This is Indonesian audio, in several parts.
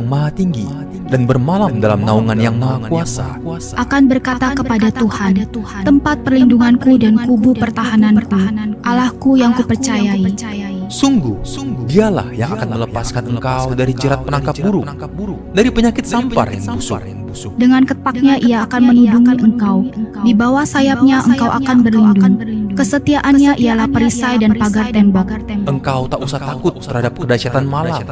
Maha Tinggi dan bermalam dalam naungan Yang Maha Kuasa, akan berkata kepada Tuhan, tempat perlindunganku dan kubu pertahananku, Allahku yang kupercayai. sungguh, dialah yang akan melepaskan engkau dari jerat penangkap burung, dari penyakit sampar yang busuk. Dengan ketapaknya ia akan menudungi engkau, di bawah sayapnya engkau akan berlindung. Kesetiaannya ialah perisai dan pagar tembok. Engkau tak usah takut terhadap kedahsyatan malam,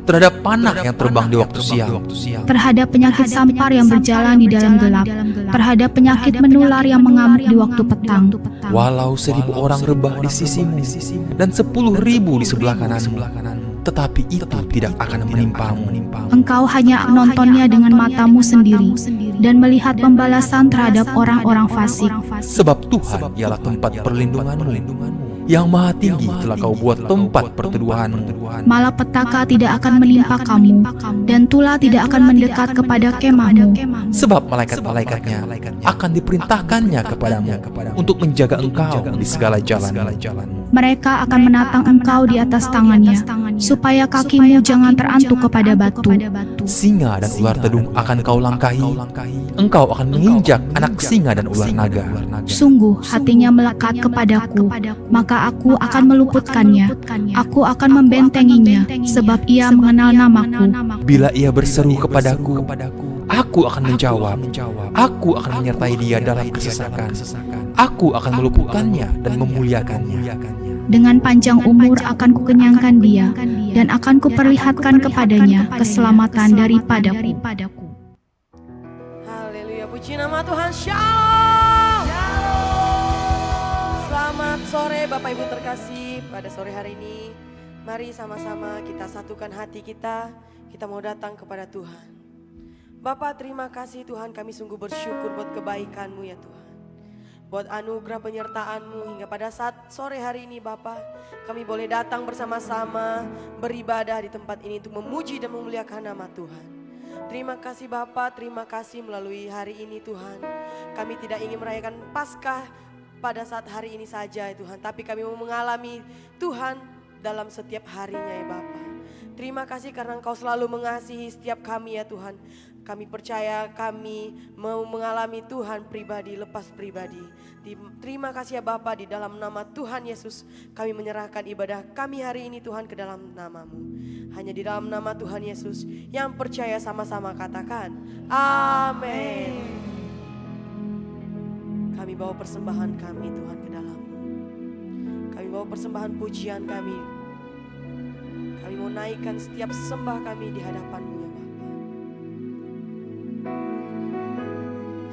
terhadap panah yang terbang di waktu siang, Terhadap penyakit sampar yang berjalan di dalam gelap, terhadap penyakit menular yang mengamuk di waktu petang. walau 1000 orang rebah di sisimu dan 10.000 di sebelah kananmu, tetapi itu tidak akan menimpamu. Engkau hanya menontonnya dengan matamu sendiri dan melihat pembalasan terhadap orang-orang fasik. Sebab Tuhan ialah tempat perlindunganmu, Yang Maha Tinggi telah kau buat tempat perteduhanmu. Malapetaka tidak akan menimpa kamu, dan tula tidak akan mendekat kepada kemahmu. Sebab malaikat-malaikatnya akan diperintahkannya kepadamu untuk menjaga engkau di segala jalan-jalanmu. Mereka akan menatang engkau di atas tangannya, supaya kakimu jangan terantuk kepada batu. Singa dan ular tedung akan kau langkahi, engkau akan menginjak anak singa dan ular naga. Sungguh hatinya melekat kepadaku, maka aku akan meluputkannya. Aku akan membentenginya, sebab ia mengenal namaku. Bila ia berseru kepadaku, aku akan menjawab. Aku akan menyertai dia dalam kesesakan. Aku akan meluputkannya dan memuliakannya. Dengan panjang umur akan kukenyangkan dia, dan akan kuperlihatkan kepadanya keselamatan daripadaku. Haleluya, puji nama Tuhan. Shalom. Selamat sore Bapak Ibu terkasih. Pada sore hari ini, mari sama-sama kita satukan hati kita. Kita mau datang kepada Tuhan. Bapak, terima kasih Tuhan, kami sungguh bersyukur buat kebaikan-Mu ya Tuhan. Buat anugerah penyertaan-Mu hingga pada saat sore hari ini Bapak, kami boleh datang bersama-sama beribadah di tempat ini untuk memuji dan memuliakan nama Tuhan. Terima kasih Bapak, terima kasih melalui hari ini Tuhan. Kami tidak ingin merayakan Paskah pada saat hari ini saja ya Tuhan, tapi kami mau mengalami Tuhan dalam setiap harinya ya Bapak. Terima kasih karena Engkau selalu mengasihi setiap kami ya Tuhan. Kami percaya kami mau mengalami Tuhan pribadi lepas pribadi. Terima kasih ya Bapa, di dalam nama Tuhan Yesus kami menyerahkan ibadah kami hari ini Tuhan ke dalam nama-Mu. Hanya di dalam nama Tuhan Yesus yang percaya sama-sama katakan amin. Kami bawa persembahan kami Tuhan ke dalam-Mu. Kami bawa persembahan pujian kami. Kami mau naikkan setiap sembah kami di hadapan-Mu ya Bapa.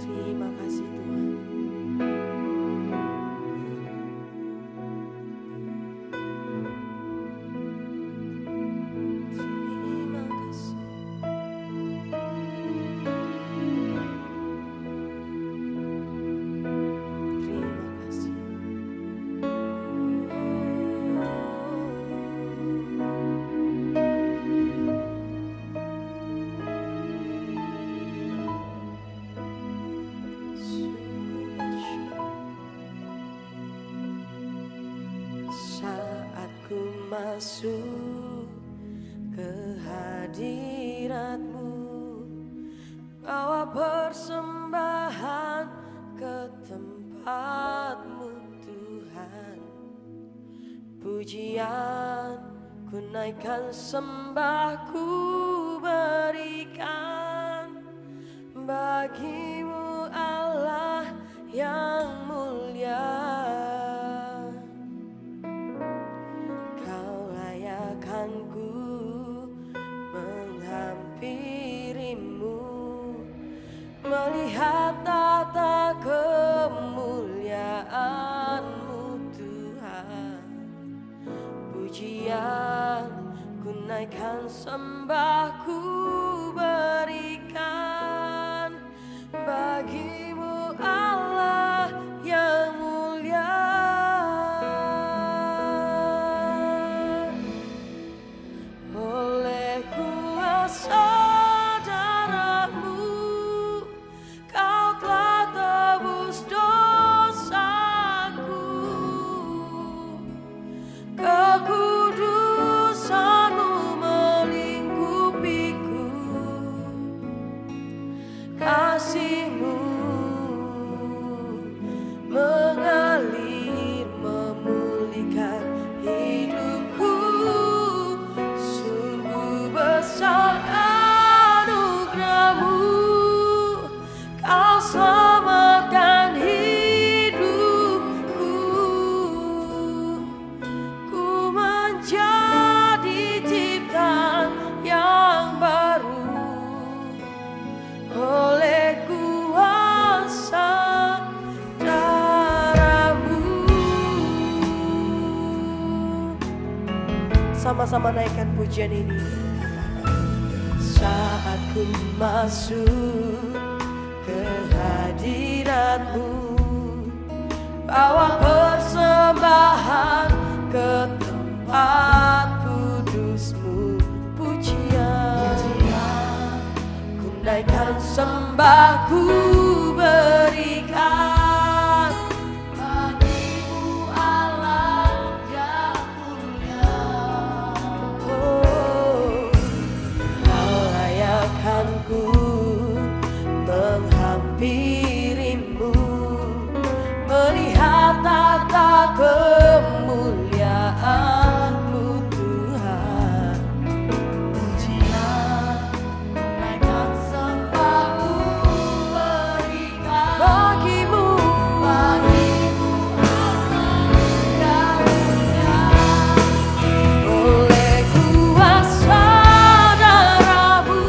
Terima kasih Tuhan. Terima kasih. Terima kasih. Saat ku masuk ke hadirat-Mu, bawa persembahan ke tempat-Mu Tuhan. Pujian ku naikkan, sembahku berikan bagi-Mu Allah yang mulia. Kau layakkan ku menghampiri-Mu, melihat tata kemuliaan-Mu Tuhan. Pujian ku naikkan, sembahku berikan bagi-Mu Allah yang mulia. Oleh kuasa darah-Mu, Kau telah tebus dosaku. Kekudusan-Mu melingkupi sama-sama naikkan pujian ini. Saat ku masuk ke hadirat-Mu, bawa persembahan ke tempat kudus-Mu, pujian. Ku naikkan sembahku berikan bagimu Allah yang mulia. Oh, Kau layakkan ku menghampirimu, melihat tata kemuliaan-Mu Tuhan. Pujian, ku naikkan sembahku berikan bagimu Allah yang mulia. Oleh kuasa darah-Mu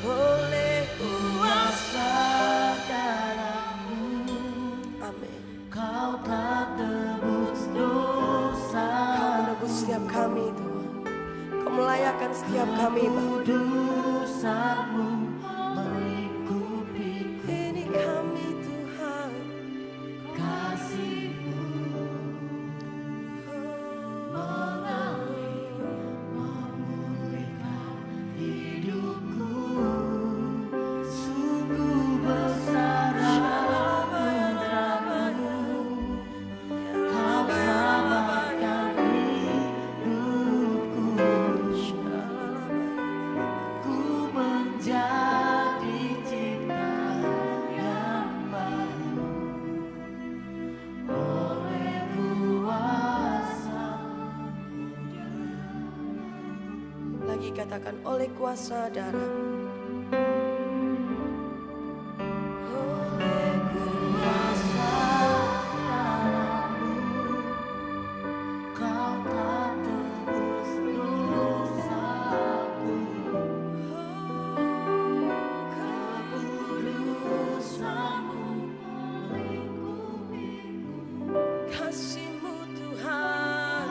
oleh Kuasa darah-Mu, Amin. Kau telah tebus dosa. Kau menebus setiap kami Tuhan. Kau melayakkan setiap kami Bapa. Kudusan-Mu melingkupiku. Ini kami Tuhan. Kasih-Mu mengalir, memulihkan hidupku. Sungguh besar anugerah-Mu, Kau selamatkan hidupku. Ku menjadi ciptaan yang baru oleh kuasa. Lagi katakan oleh kuasa darah. Oleh kuasa darah-Mu, Kau telah tebus dosaku. Kekudusan-Mu melingkupiku. Kasih-Mu Tuhan.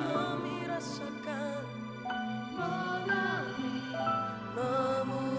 Kami rasakan. Mengalir, Memulihkan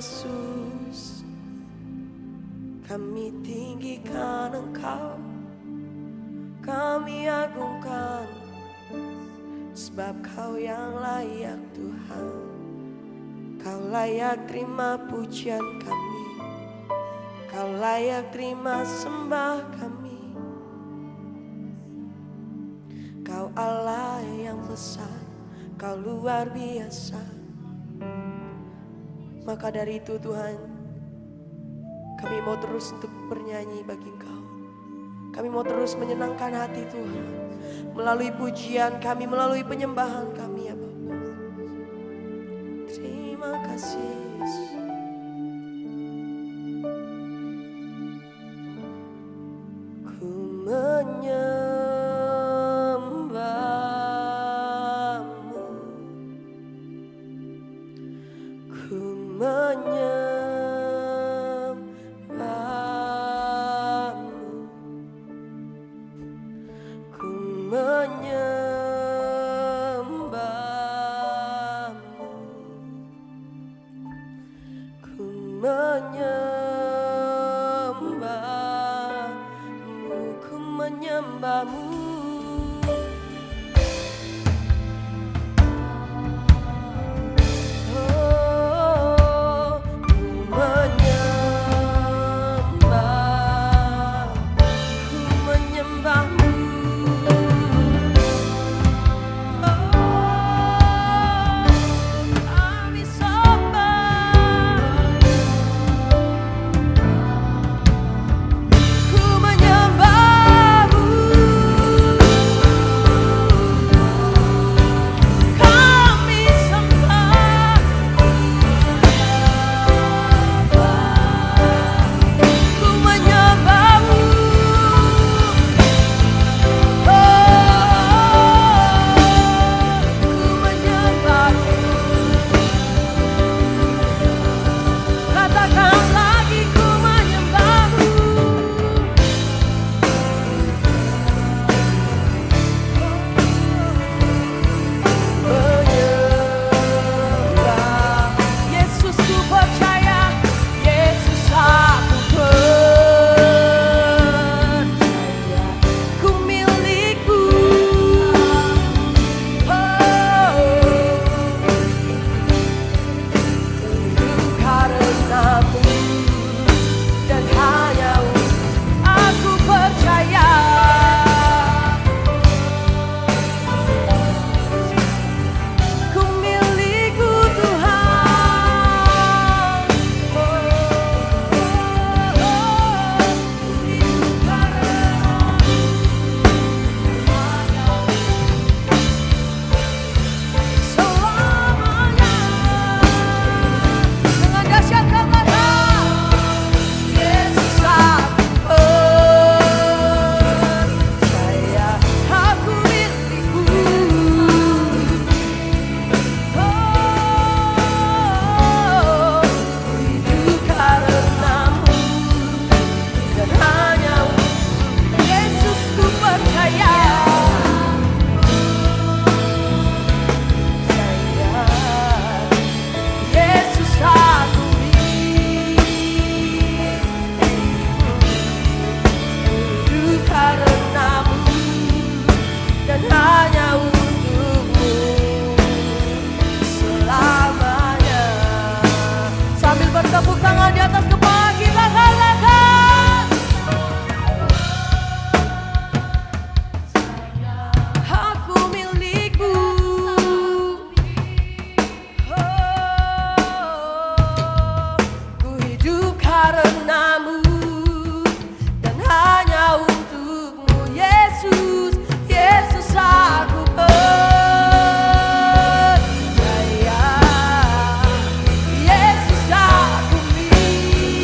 Yesus, kami tinggikan Engkau, kami agungkan, sebab Kau yang layak Tuhan. Kau layak terima pujian kami, Kau layak terima sembah kami. Kau Allah yang besar, Kau luar biasa. Maka dari itu Tuhan, kami mau terus untuk bernyanyi bagi Engkau. Kami mau terus menyenangkan hati Tuhan melalui pujian kami, melalui penyembahan kami ya Bapa. Terima kasih Yesus. Ku menyembahmu, ku menyembahmu, ku menyembahmu, ku menyembahmu, ku menyembahmu. Oh, ku menyembah, ku menyembahmu. Oh, kami sembah, ku menyembahmu. Kami sembah, ku menyembahmu. Ku menyembahmu. Katakan lagi, ku menyembahmu. Menyembah Yesus, ku percaya. Yesus, aku percaya. Ku milikmu. Hidup karenamu dan hanya aku percaya. Ku milikmu Tuhan. Hidup karenamu selamanya. Dengan dahsyat katakan, Yesus aku percaya, aku milikmu. Oh, hidup karenamu dan hanya untuk Yesus ku percaya. Yesus aku hidup karenamu dan hanya untukmu selamanya. Sambil bertepuk tangan di atas kepala kita, katakan, aku milikmu. Ku hidup karenamu dan hanya untukmu Yesus. Yesus aku percaya. Yesus aku milikmu.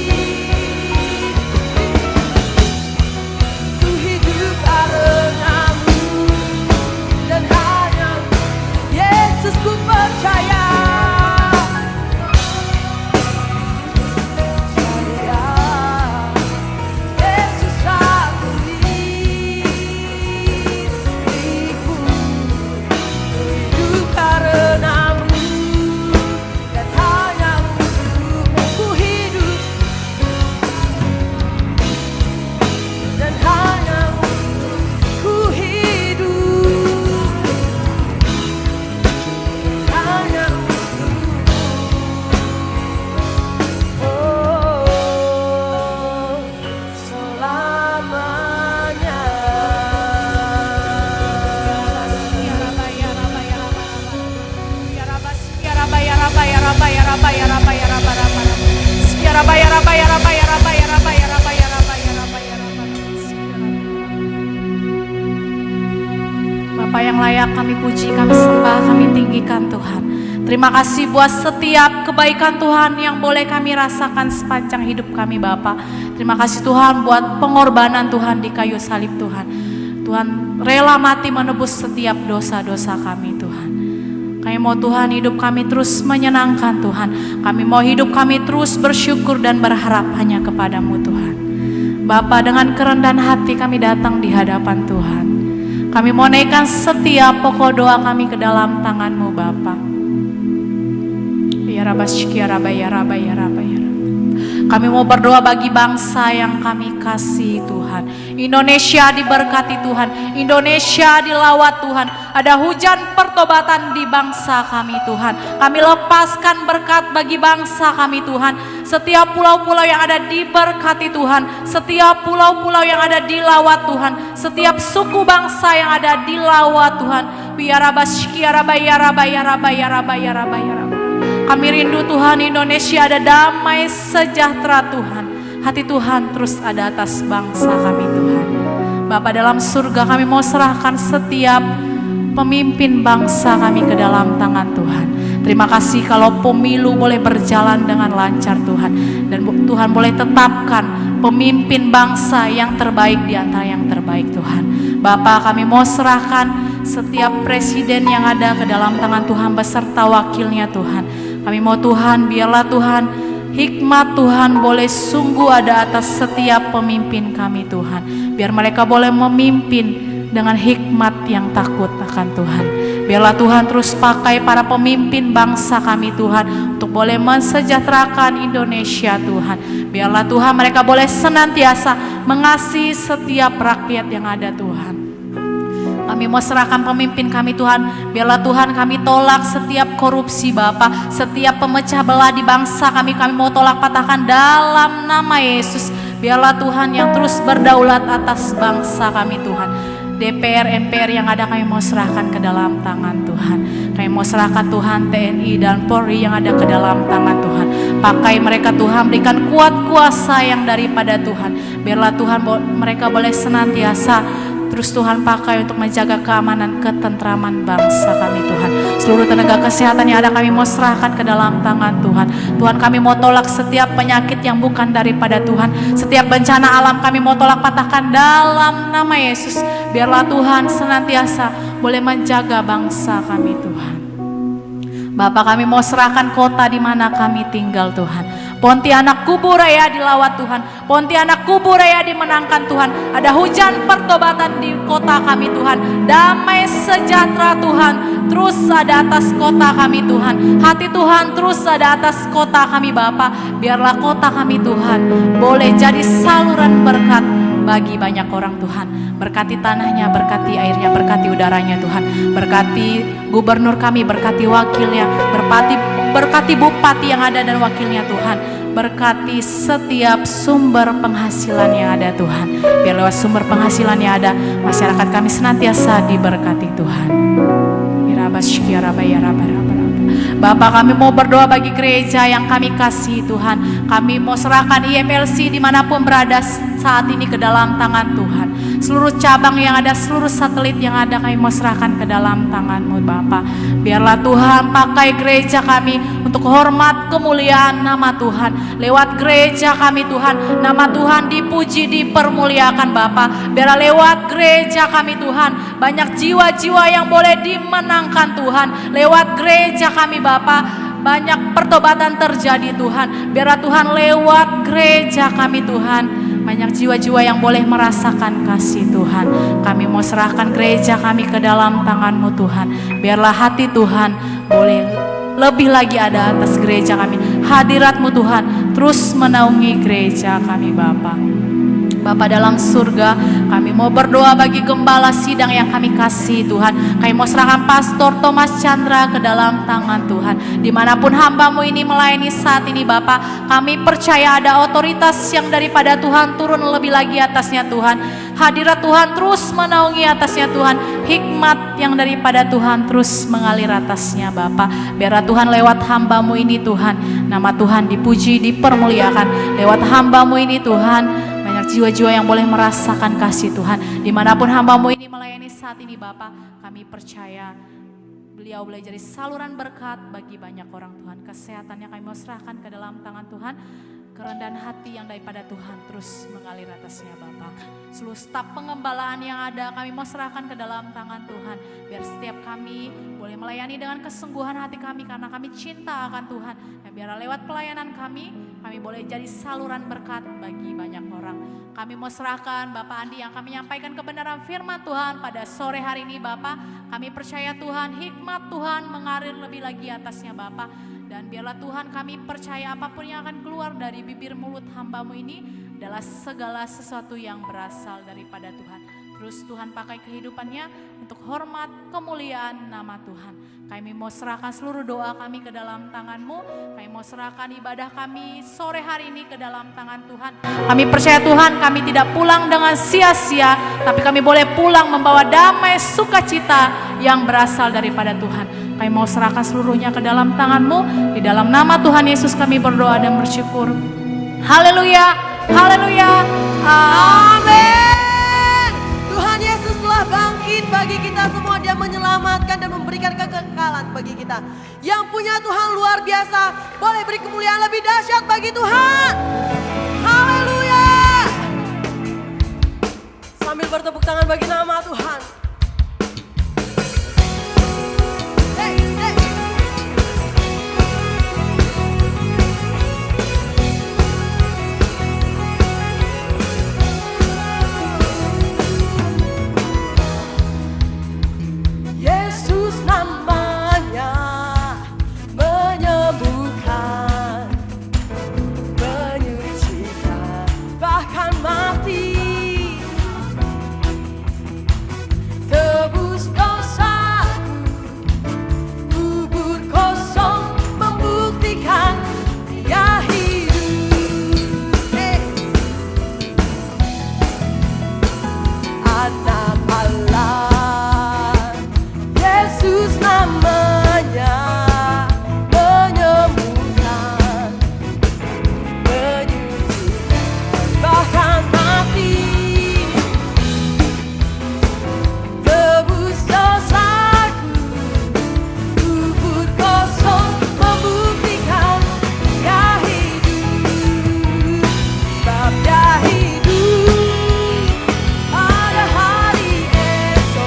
Bapa yang layak kami puji, kami sembah, kami tinggikan Tuhan. Terima kasih buat setiap kebaikan Tuhan yang boleh kami rasakan sepanjang hidup kami Bapa. Terima kasih Tuhan buat pengorbanan Tuhan di kayu salib Tuhan. Tuhan rela mati menebus setiap dosa-dosa kami Tuhan. Kami mau Tuhan hidup kami terus menyenangkan Tuhan. Kami mau hidup kami terus bersyukur dan berharap hanya kepadamu Tuhan. Bapa, dengan kerendahan hati kami datang di hadapan Tuhan. Kami mau naikkan setiap pokok doa kami ke dalam tangan-Mu Bapa. Ya Rabba Shiki ya Rabba ya Rabba ya Rabba ya Rabba. Kami mau berdoa bagi bangsa yang kami kasih Tuhan. Indonesia diberkati Tuhan. Indonesia dilawat Tuhan. Ada hujan pertobatan di bangsa kami Tuhan. Kami lepaskan berkat bagi bangsa kami Tuhan. Setiap pulau-pulau yang ada diberkati Tuhan. Setiap pulau-pulau yang ada dilawat Tuhan. Setiap suku bangsa yang ada dilawat Tuhan. Ya Rabba Shiki ya Rabba ya Rabba ya Rabba ya Rabba ya Rabba ya Rabba. Kami rindu Tuhan Indonesia ada damai sejahtera Tuhan. Hati Tuhan terus ada atas bangsa kami Tuhan. Bapa dalam surga, kami mau serahkan setiap pemimpin bangsa kami ke dalam tangan Tuhan. Terima kasih kalau pemilu boleh berjalan dengan lancar Tuhan. Dan Tuhan boleh tetapkan pemimpin bangsa yang terbaik di antara yang terbaik Tuhan. Bapa, kami mau serahkan setiap presiden yang ada ke dalam tangan Tuhan beserta wakilnya Tuhan. Kami mau Tuhan, biarlah Tuhan hikmat Tuhan boleh sungguh ada atas setiap pemimpin kami Tuhan. Biar mereka boleh memimpin dengan hikmat yang takut akan Tuhan. Biarlah Tuhan terus pakai para pemimpin bangsa kami Tuhan untuk boleh mensejahterakan Indonesia Tuhan. Biarlah Tuhan mereka boleh senantiasa mengasihi setiap rakyat yang ada Tuhan. Kami mau serahkan pemimpin kami Tuhan. Biarlah Tuhan kami tolak setiap korupsi Bapa, setiap pemecah belah di bangsa kami mau tolak patahkan dalam nama Yesus. Biarlah Tuhan yang terus berdaulat atas bangsa kami Tuhan. DPR, MPR yang ada kami mau serahkan ke dalam tangan Tuhan. Kami mau serahkan Tuhan TNI dan Polri yang ada ke dalam tangan Tuhan. Pakai mereka Tuhan, berikan kuat kuasa yang daripada Tuhan. Biarlah Tuhan mereka boleh senantiasa terus Tuhan pakai untuk menjaga keamanan, ketentraman bangsa kami Tuhan. Seluruh tenaga kesehatan yang ada kami mau serahkan ke dalam tangan Tuhan. Tuhan, kami mau tolak setiap penyakit yang bukan daripada Tuhan. Setiap bencana alam kami mau tolak patahkan dalam nama Yesus. Biarlah Tuhan senantiasa boleh menjaga bangsa kami Tuhan. Bapak, kami mau serahkan kota di mana kami tinggal Tuhan. Pontianak Kuburaya dilawat Tuhan. Pontianak Kuburaya dimenangkan Tuhan. Ada hujan pertobatan di kota kami Tuhan. Damai sejahtera Tuhan terus ada atas kota kami Tuhan. Hati Tuhan terus ada atas kota kami Bapa. Biarlah kota kami Tuhan boleh jadi saluran berkat bagi banyak orang Tuhan. Berkati tanahnya, berkati airnya, berkati udaranya Tuhan. Berkati gubernur kami, berkati wakilnya, berkati bupati yang ada dan wakilnya Tuhan. Berkati setiap sumber penghasilan yang ada Tuhan. Biar lewat sumber penghasilan yang ada, masyarakat kami senantiasa diberkati Tuhan. Bapak, kami mau berdoa bagi gereja yang kami kasih Tuhan. Kami mau serahkan IMLC dimanapun berada saat ini ke dalam tangan Tuhan. Seluruh cabang yang ada, seluruh satelit yang ada kami mau serahkan ke dalam tangan-Mu Bapa. Biarlah Tuhan pakai gereja kami untuk hormat kemuliaan nama Tuhan. Lewat gereja kami Tuhan, nama Tuhan dipuji, dipermuliakan Bapa. Biarlah lewat gereja kami Tuhan, banyak jiwa-jiwa yang boleh dimenangkan Tuhan. Lewat gereja kami Bapa, banyak pertobatan terjadi Tuhan. Biarlah Tuhan lewat gereja kami Tuhan, banyak jiwa-jiwa yang boleh merasakan kasih Tuhan. Kami mau serahkan gereja kami ke dalam tangan-Mu Tuhan. Biarlah hati Tuhan boleh lebih lagi ada atas gereja kami. Hadirat-Mu Tuhan terus menaungi gereja kami Bapa. Bapa dalam surga, kami mau berdoa bagi gembala sidang yang kami kasih Tuhan. Kami mau serahkan Pastor Thomas Chandra ke dalam tangan Tuhan. Dimanapun hamba-Mu ini melayani saat ini Bapa, kami percaya ada otoritas yang daripada Tuhan turun lebih lagi atasnya Tuhan. Hadirat Tuhan terus menaungi atasnya Tuhan. Hikmat yang daripada Tuhan terus mengalir atasnya Bapa. Biarlah Tuhan lewat hamba-Mu ini Tuhan, nama Tuhan dipuji, dipermuliakan. Lewat hamba-Mu ini Tuhan, banyak jiwa-jiwa yang boleh merasakan kasih Tuhan. Dimanapun hamba-Mu ini melayani saat ini Bapa, kami percaya beliau boleh jadi saluran berkat bagi banyak orang Tuhan. Kesehatannya kami mau serahkan ke dalam tangan Tuhan. Kerendahan hati yang daripada Tuhan terus mengalir atasnya Bapa. Seluruh staf pengembalaan yang ada kami mau serahkan ke dalam tangan Tuhan. Biar setiap kami boleh melayani dengan kesungguhan hati kami karena kami cinta akan Tuhan. Dan biar lewat pelayanan kami boleh jadi saluran berkat bagi banyak orang. Kami mau serahkan Bapak Andi yang kami menyampaikan kebenaran firman Tuhan pada sore hari ini Bapak. Kami percaya Tuhan, hikmat Tuhan mengalir lebih lagi atasnya Bapak. Dan biarlah Tuhan kami percaya apapun yang akan keluar dari bibir mulut hamba-Mu ini adalah segala sesuatu yang berasal daripada Tuhan. Terus Tuhan pakai kehidupannya untuk hormat kemuliaan nama Tuhan. Kami mau serahkan seluruh doa kami ke dalam tangan-Mu. Kami mau serahkan ibadah kami sore hari ini ke dalam tangan Tuhan. Kami percaya Tuhan kami tidak pulang dengan sia-sia, tapi kami boleh pulang membawa damai sukacita yang berasal daripada Tuhan. Kami mau serahkan seluruhnya ke dalam tangan-Mu. Di dalam nama Tuhan Yesus kami berdoa dan bersyukur. Haleluya, haleluya, Amin. Tuhan Yesus telah bangkit bagi kita semua. Dia menyelamatkan dan memberikan kekekalan bagi kita. Yang punya Tuhan luar biasa, boleh beri kemuliaan lebih dahsyat bagi Tuhan. Haleluya. Sambil bertepuk tangan bagi nama Tuhan. Yesus namanya menyembuhkan, menyucikan, bahkan mati. Tebus dosaku, kubur kosong membuktikan Dia hidup. Anak Allah, Yesus namanya menyembuhkan, menyucikan, bahkan mati. Tebus dosaku, kubur kosong membuktikan Dia hidup. Sebab Dia hidup pada hari esok.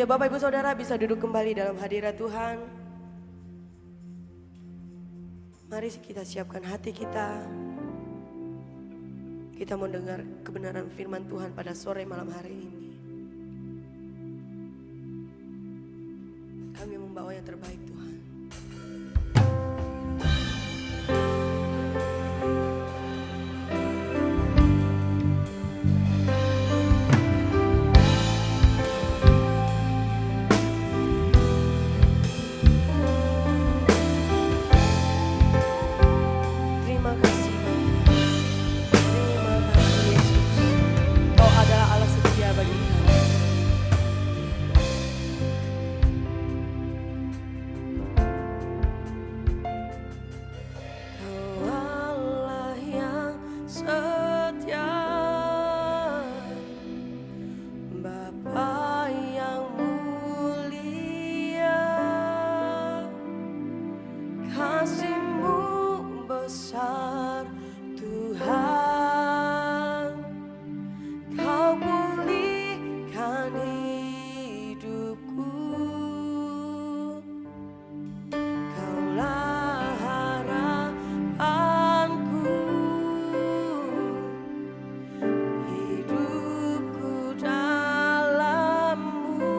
Haleluya. Bapak Ibu Saudara bisa duduk kembali dalam hadirat Tuhan. Mari kita siapkan hati kita. Kita mau dengar kebenaran firman Tuhan pada sore malam hari ini. Kami membawa yang terbaik Tuhan. Terima kasih. Terima kasih Yesus. Kau adalah Allah setia bagi kami. Kau Allah yang setia, Bapa yang mulia, kasih-Mu besar Tuhan. Kau pulihkan hidupku, Kaulah harapanku, hidupku dalam-Mu.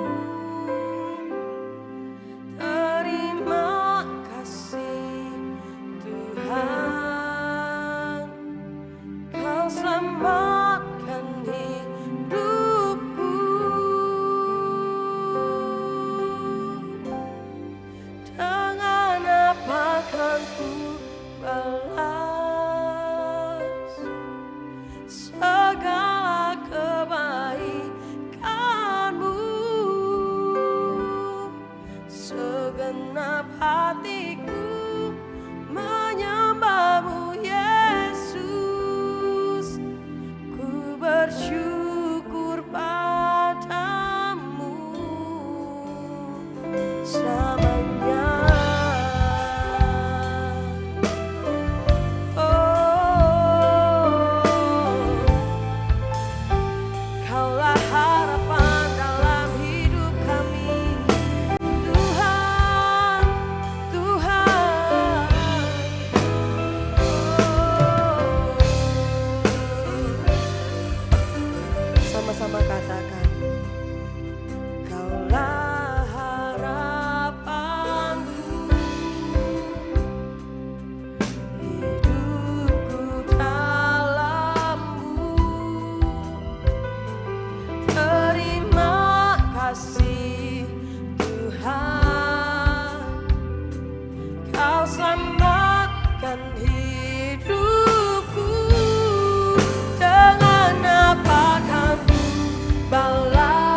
Terima kasih Tuhan, Kau selamatkan hidupku. Dengan apa kan ku balas segala kebaikan-Mu? Segenap hatiku menyembah-Mu Yesus. Ku bersyukur padamu selamanya. Kaulah harapan dalam hidup kami, Tuhan, Tuhan. Sama-sama katakan, Kaulah harapanku, hidupku dalam-Mu. Terima kasih Tuhan, Kau selamatkan hidupku. Dengan apa kan ku balas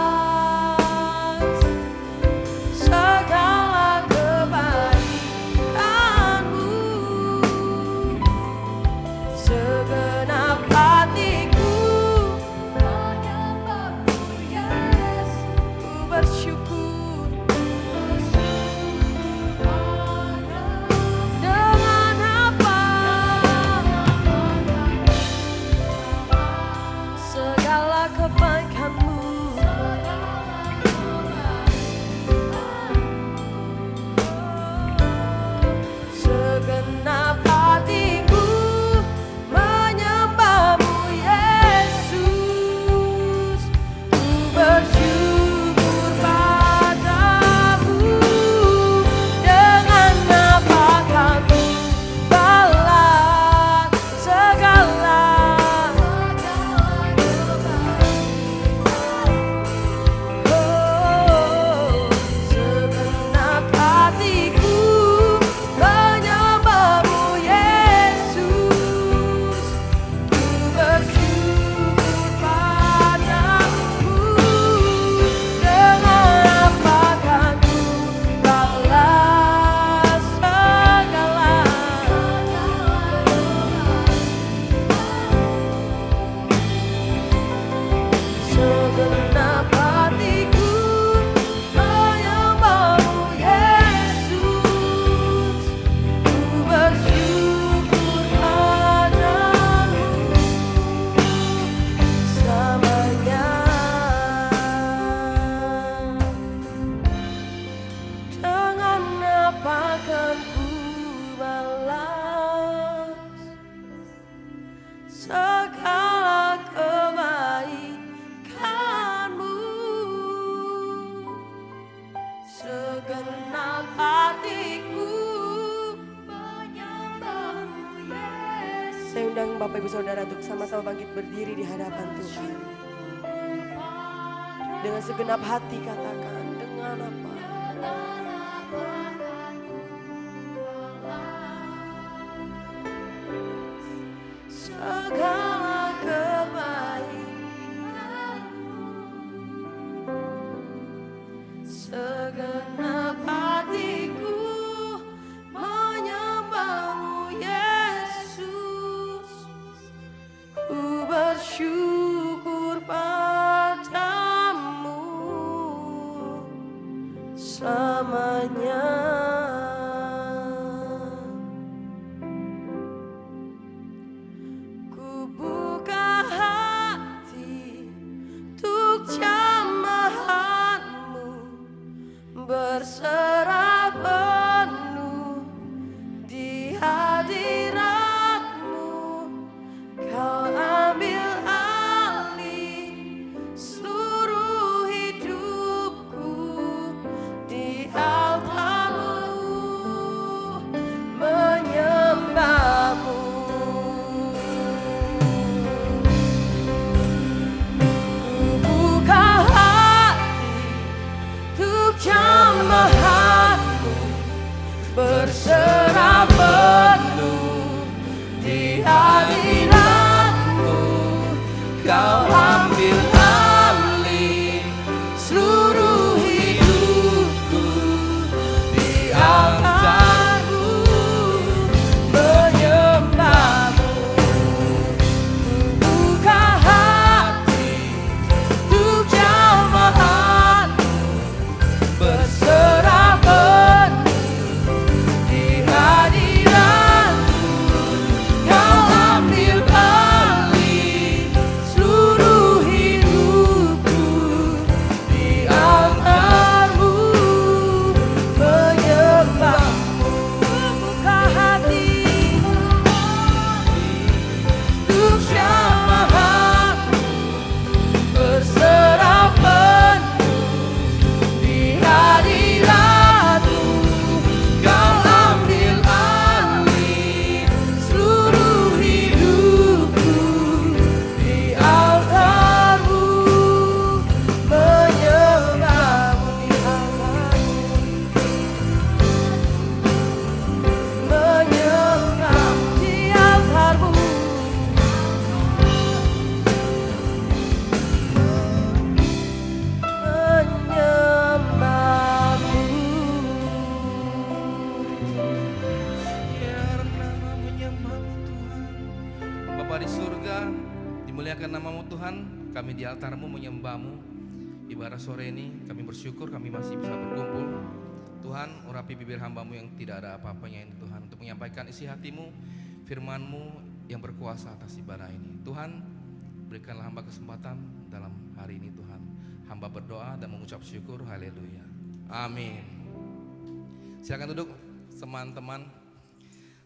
segenap hatiku menyembahmu Yesus. Saya undang Bapak Ibu Saudara untuk sama-sama bangkit berdiri di hadapan Tuhan. Dengan segenap hati katakan, dengan apa? Segala kebaikanmu, segenap hatiku menyembahmu Yesus. Ku bersyukur padamu selamanya. Ku buka hati untuk jamahanmu, berserah penuh di hadiratmu. Kau ambil alih seluruh hidupku di altarmu, menyembahmu. Ku buka hati untuk jamahanmu, berserah penuh di hadiratmu. Kau ambil alih seluruh hidupku di altarmu, menyembahmu. Ku buka hati untuk jamahanmu, berserah penuh di hadiratmu. Kau ambil alih seluruh hidupku di altarmu, menyembahmu. Buka hati untuk jamahanmu, berserah penuh di hadiratmu. Kau ambil alih seluruh hidupku di altarmu, menyembahmu di altarmu, menyembahmu di altarmu. Biar nama menyembahmu Tuhan. Bapa di surga, dimuliakan namamu Tuhan. Kami di altarmu menyembahmu. Ibarat sore ini kami bersyukur kami masih bisa berkumpul. Tuhan, urapi bibir hambamu yang tidak ada apa-apanya ini Tuhan, untuk menyampaikan isi hatimu, firmanmu yang berkuasa atas ibadah ini. Tuhan, berikanlah hamba kesempatan dalam hari ini Tuhan. Hamba berdoa dan mengucap syukur, haleluya. Amin. Silakan duduk teman-teman,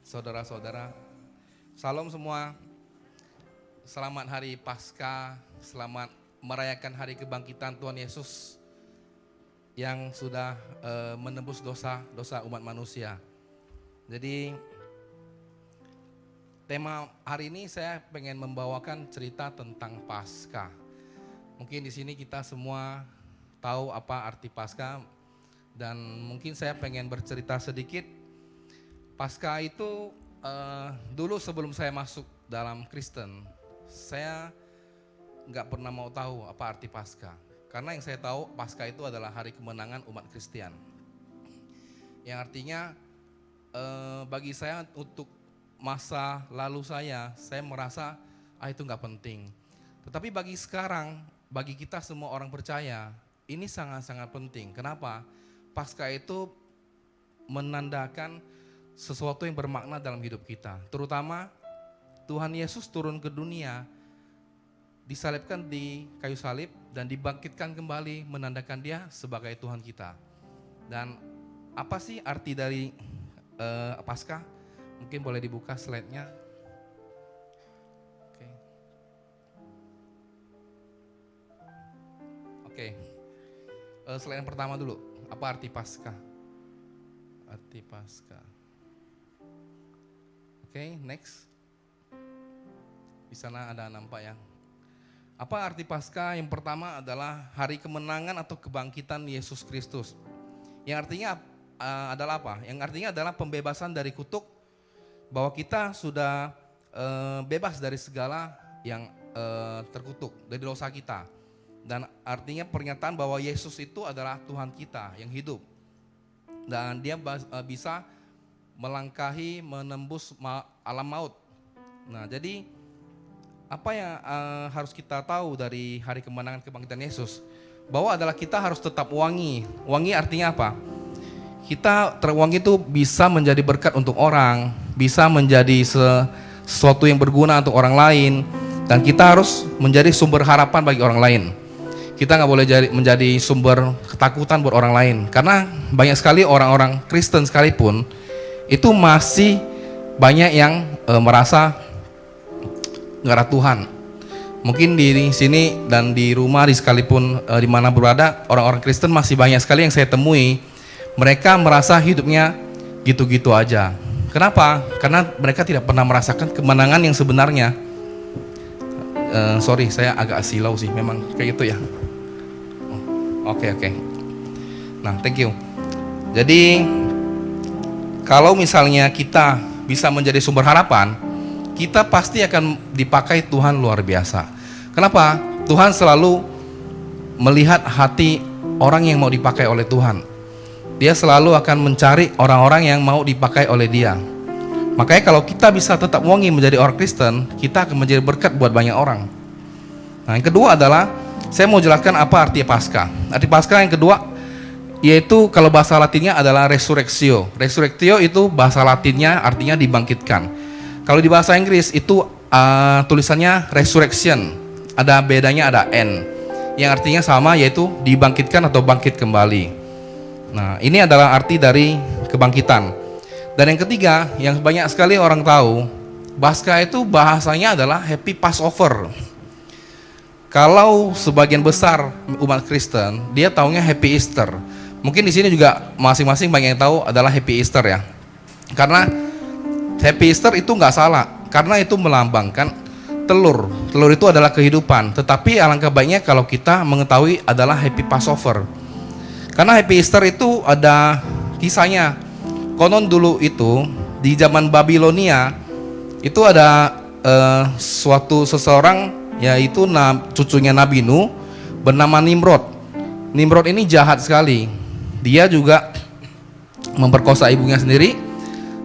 saudara-saudara. Salam semua. Selamat hari Paskah, selamat merayakan hari kebangkitan Tuhan Yesus yang sudah menebus dosa umat manusia. Jadi tema hari ini saya pengen membawakan cerita tentang Paskah. Mungkin di sini kita semua tahu apa arti Paskah, dan mungkin saya pengen bercerita sedikit. Paskah itu dulu sebelum saya masuk dalam Kristen, saya nggak pernah mau tahu apa arti Paskah. Karena yang saya tahu Paskah itu adalah hari kemenangan umat Kristen. Yang artinya bagi saya untuk masa lalu saya merasa itu nggak penting. Tetapi bagi sekarang, bagi kita semua orang percaya, ini sangat-sangat penting. Kenapa? Paskah itu menandakan sesuatu yang bermakna dalam hidup kita. Terutama Tuhan Yesus turun ke dunia, disalibkan di kayu salib dan dibangkitkan kembali, menandakan dia sebagai Tuhan kita. Dan apa sih arti dari Paskah? Mungkin boleh dibuka slide-nya. Oke. Slide yang pertama dulu. Apa arti Paskah? Arti Paskah. Oke, next. Di sana ada nampak ya. Apa arti Paskah? Yang pertama adalah hari kemenangan atau kebangkitan Yesus Kristus. Yang artinya adalah apa? Yang artinya adalah pembebasan dari kutuk, bahwa kita sudah bebas dari segala yang terkutuk, dari dosa kita. Dan artinya pernyataan bahwa Yesus itu adalah Tuhan kita yang hidup. Dan dia bisa melangkahi, menembus alam maut. Nah, jadi apa yang harus kita tahu dari hari kemenangan kebangkitan Yesus? Bahwa adalah kita harus tetap wangi. Wangi artinya apa? Kita terwangi itu bisa menjadi berkat untuk orang, bisa menjadi sesuatu yang berguna untuk orang lain, dan kita harus menjadi sumber harapan bagi orang lain. Kita nggak boleh menjadi sumber ketakutan buat orang lain, karena banyak sekali orang-orang Kristen sekalipun itu masih banyak yang merasa nggak ada Tuhan. Mungkin di sini dan di rumah, di sekalipun di mana berada, orang-orang Kristen masih banyak sekali yang saya temui. Mereka merasa hidupnya gitu-gitu aja. Kenapa? Karena mereka tidak pernah merasakan kemenangan yang sebenarnya. Sorry, saya agak silau sih, memang kayak gitu ya. Oke. Nah, thank you. Jadi kalau misalnya kita bisa menjadi sumber harapan, kita pasti akan dipakai Tuhan luar biasa. Kenapa? Tuhan selalu melihat hati orang yang mau dipakai oleh Tuhan. Dia selalu akan mencari orang-orang yang mau dipakai oleh Dia. Makanya kalau kita bisa tetap wangi menjadi orang Kristen, kita akan menjadi berkat buat banyak orang. Nah, yang kedua adalah saya mau jelaskan apa arti Paskah. Arti Paskah yang kedua yaitu kalau bahasa Latinnya adalah resurrectio. Resurrectio itu bahasa Latinnya artinya dibangkitkan. Kalau di bahasa Inggris itu tulisannya resurrection. Ada bedanya, ada N. Yang artinya sama, yaitu dibangkitkan atau bangkit kembali. Nah, ini adalah arti dari kebangkitan. Dan yang ketiga, yang banyak sekali orang tahu, Paskah itu bahasanya adalah Happy Passover. Kalau sebagian besar umat Kristen, dia taunya Happy Easter. Mungkin di sini juga masing-masing banyak yang tahu adalah Happy Easter ya. Karena Happy Easter itu nggak salah, karena itu melambangkan telur. Telur itu adalah kehidupan. Tetapi alangkah baiknya kalau kita mengetahui adalah Happy Passover. Karena Happy Easter itu ada kisahnya. Konon dulu itu di zaman Babilonia itu ada suatu seseorang, yaitu cucunya Nabi Nuh, bernama Nimrod. Nimrod ini jahat sekali. Dia juga memperkosa ibunya sendiri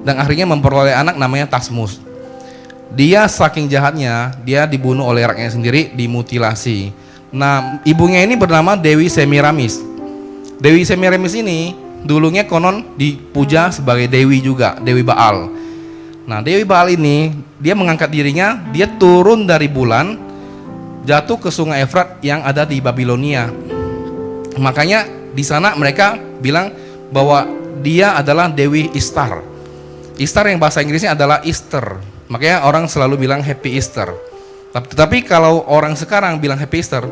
dan akhirnya memperoleh anak namanya Tasmus. Dia saking jahatnya, dia dibunuh oleh rakyatnya sendiri, dimutilasi. Nah, ibunya ini bernama Dewi Semiramis. Dewi Semiramis ini dulunya konon dipuja sebagai dewi juga, Dewi Baal. Nah, Dewi Baal ini dia mengangkat dirinya, dia turun dari bulan, jatuh ke sungai Efrat yang ada di Babilonia. Makanya di sana mereka bilang bahwa dia adalah Dewi Ishtar. Ishtar yang bahasa Inggrisnya adalah Easter. Makanya orang selalu bilang Happy Easter. Tetapi kalau orang sekarang bilang Happy Easter,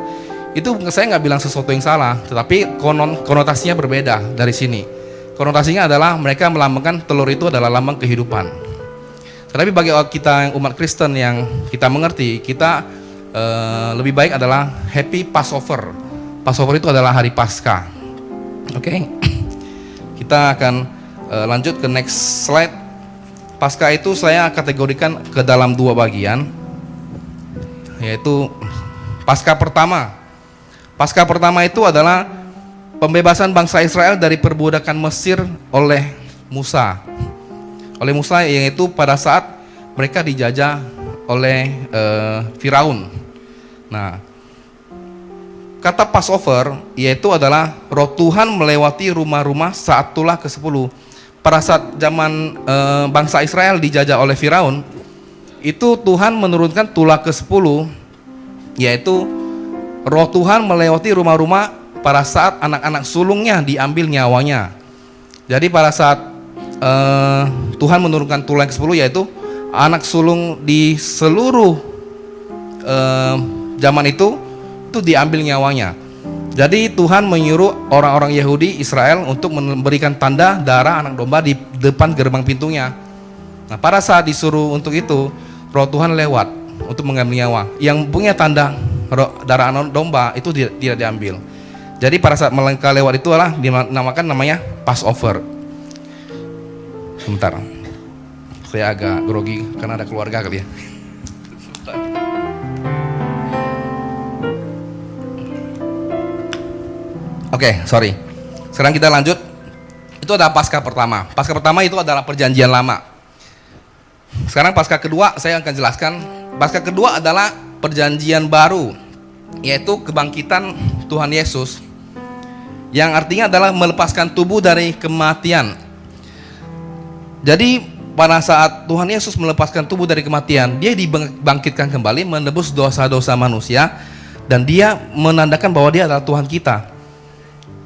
itu saya nggak bilang sesuatu yang salah, tetapi konotasinya berbeda dari sini. Konotasinya adalah mereka melambangkan telur itu adalah lambang kehidupan. Tetapi bagi kita yang umat Kristen yang kita mengerti, kita lebih baik adalah Happy Passover. Passover itu adalah hari Paskah. Oke. Kita akan lanjut ke next slide. Paskah itu saya kategorikan ke dalam dua bagian, yaitu Paskah pertama. Paskah pertama itu adalah pembebasan bangsa Israel dari perbudakan Mesir oleh Musa. Oleh Musa, yaitu pada saat mereka dijajah oleh Firaun. Nah, kata Passover yaitu adalah roh Tuhan melewati rumah-rumah saat tulah ke-10. Pada saat zaman bangsa Israel dijajah oleh Firaun, itu Tuhan menurunkan tulah ke-10, yaitu roh Tuhan melewati rumah-rumah pada saat anak-anak sulungnya diambil nyawanya. Jadi pada saat Tuhan menurunkan tulah ke-10, yaitu anak sulung di seluruh zaman itu diambil nyawanya. Jadi Tuhan menyuruh orang-orang Yahudi Israel untuk memberikan tanda darah anak domba di depan gerbang pintunya. Nah, pada saat disuruh untuk itu, Roh Tuhan lewat untuk mengambil nyawa. Yang punya tanda darah anak domba itu tidak diambil. Jadi pada saat mereka lewat itu adalah dinamakan namanya Passover. Sebentar, saya agak grogi karena ada keluarga kali ya. Oke, sorry. Sekarang kita lanjut. Itu adalah Paskah pertama. Paskah pertama itu adalah perjanjian lama. Sekarang Paskah kedua saya akan jelaskan. Paskah kedua adalah perjanjian baru, yaitu kebangkitan Tuhan Yesus, yang artinya adalah melepaskan tubuh dari kematian. Jadi pada saat Tuhan Yesus melepaskan tubuh dari kematian, dia dibangkitkan kembali, menebus dosa-dosa manusia, dan dia menandakan bahwa dia adalah Tuhan kita.